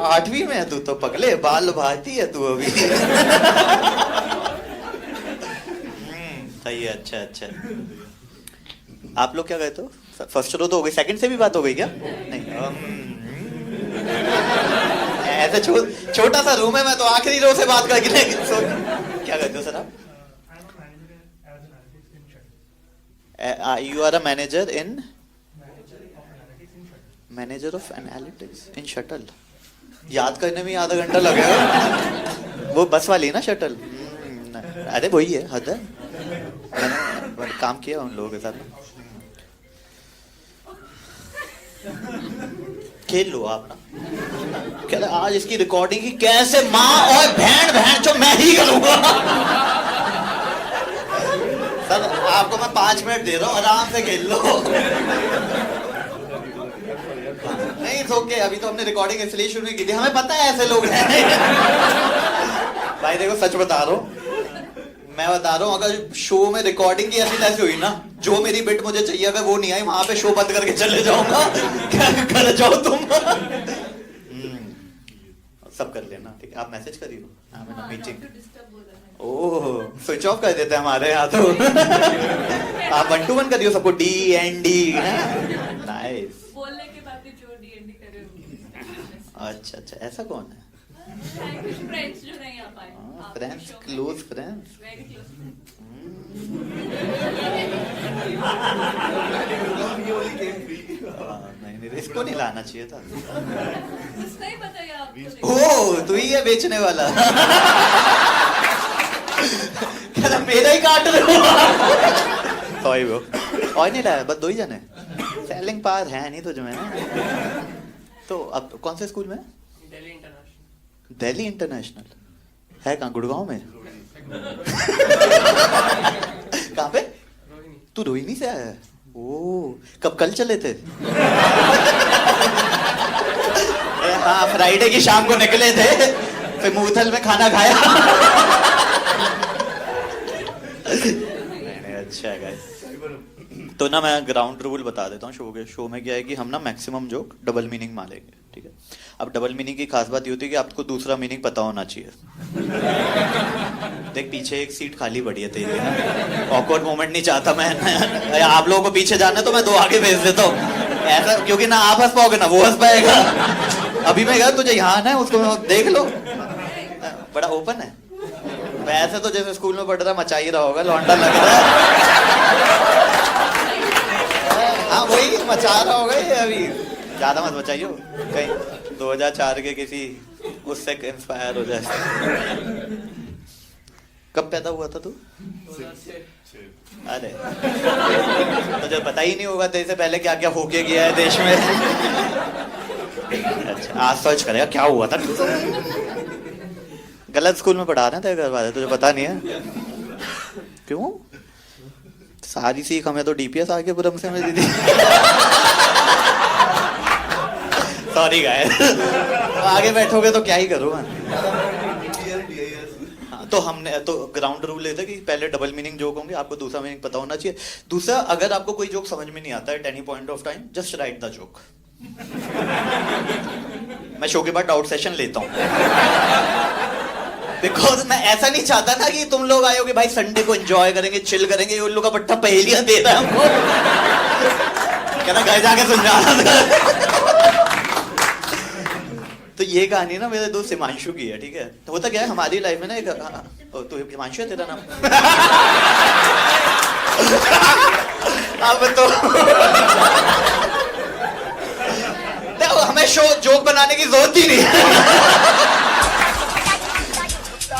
8वीं में है तू तो पगले, बाल भाती है तू अभी। सही है, अच्छा। आप लोग क्या कहते हो? फर्स्ट रो तो हो गई, सेकंड से भी बात हो गई क्या? नहीं ऐसे छोटा सा रूम है, मैं तो आखिरी रो से बात करके क्या कहते हो सर आप? You are a manager in manager of analytics in shuttle. याद करने में आधा घंटा लगेगा। वो बस वाली है ना शटल? अरे वही है, हद है। मैंने काम किया उन लोगों के साथ। खेल लो आप ना। कह रहे आज इसकी रिकॉर्डिंग की कैसे माँ और बहन जो मैं ही करूंगा। सर आपको मैं 5 मिनट दे रहा हूँ, आराम से खेल लो। नहीं ओके, अभी तो हमने रिकॉर्डिंग इसलिए शुरू नहीं की थी, हमें पता है ऐसे लोग हैं। भाई देखो सच बता रहा हूँ, मैं बता रहा हूँ, अगर शो में रिकॉर्डिंग की ऐसी तैसी हुई ना, जो मेरी बिट मुझे चाहिए अगर वो नहीं आई, वहां पे शो बंद करके चले जाऊंगा। क्या कर जाओ तुम। सब कर लेना, ठीक है? आप मैसेज करिए, मीटिंग। ओह स्विच ऑफ कर देते हैं हमारे यहाँ तो। आप 1 to 1 करियो सबको, DND। नाइस।
बोलने के बाद भी जो DND करे।
अच्छा, ऐसा कौन है?
फ्रेंड्स जो नहीं आ पाए।
Friends, close friends.
Very close.
नहीं इसको नहीं लाना चाहिए था।
कुछ नहीं बताइए आपको।
ओ तू ही है बेचने वाला। क्या मेरा ही काट रहे हो? सॉरी ब्रो, और नहीं लाया, बस 2 ही जने। सेलिंग पावर है नहीं तुझ में। तो अब कौन से स्कूल में? दिल्ली इंटरनेशनल है कहाँ? गुड़गांव में? कहाँ पे? तू रोहिणी से आया है? ओ कब? कल चले थे? हाँ फ्राइडे की शाम को निकले थे, फिर मूर्थल में खाना खाया। नहीं, अच्छा है गाइस। तो ना मैं ग्राउंड रूल बता देता हूँ शो में क्या है कि हम ना मैक्सिमम जोक डबल मीनिंग मारेंगे, ठीक है? अब डबल मीनिंग की खास बात ये होती है कि आपको दूसरा मीनिंग पता होना चाहिए। देख पीछे एक सीट खाली पड़ी है तेरी, ऑकवर्ड मोमेंट नहीं चाहता मैं। आप लोगों को पीछे जाना तो मैं 2 आगे भेज देता हूँ ऐसा, क्योंकि ना आप हंस पाओगे ना वो हंस पाएगा। अभी मैं कहा तुझे यहाँ आना है, उसको देख लो, बड़ा ओपन है। वैसे तो जैसे स्कूल में पढ़ रहा मचा ही रहा होगा, लौंडा लग रहा है। हाँ वही मचा रहा होगा ये, अभी ज्यादा मत मचाइयो, कहीं 2004 के किसी उससे इंस्पायर हो जाए। कब पैदा हुआ था तू? अरे तुझे पता ही नहीं होगा तेरे से पहले क्या क्या होके गया है देश में। अच्छा आज सर्च करेगा क्या हुआ था। गलत स्कूल में पढ़ा रहे हैं तेरे घर वाले, तुझे पता नहीं है? क्यों? सारी सीख हमें तो DPS आगे पुरम से मिली थी। सॉरी गाइस, आगे बैठोगे तो क्या ही करूँगा। तो हमने तो ग्राउंड रूल लेते कि पहले डबल मीनिंग जोक होंगे, आपको दूसरा मीनिंग पता होना चाहिए। दूसरा, अगर आपको कोई जोक समझ में नहीं आता है at any point of time, just right the joke. मैं शो के बाद डाउट सेशन लेता हूँ, बिकॉज मैं ऐसा नहीं चाहता ना कि तुम लोग आयोगे भाई संडे को एंजॉय करेंगे, चिल करेंगे, उन लोग का पट्टा पहेलियां दे रहा है हमको। कहना घर जाके सुलझाना था। तो ये कहानी ना मेरे दोस्त हिमांशु की है, ठीक है। तो होता क्या है हमारी लाइफ में ना एक तो हिमांशु है तेरा नाम? अब तो देखो हमें शो जोक बनाने की जरूरत ही नहीं है।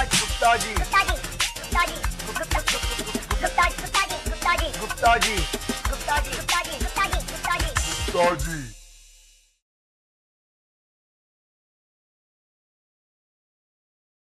गुप्ता जी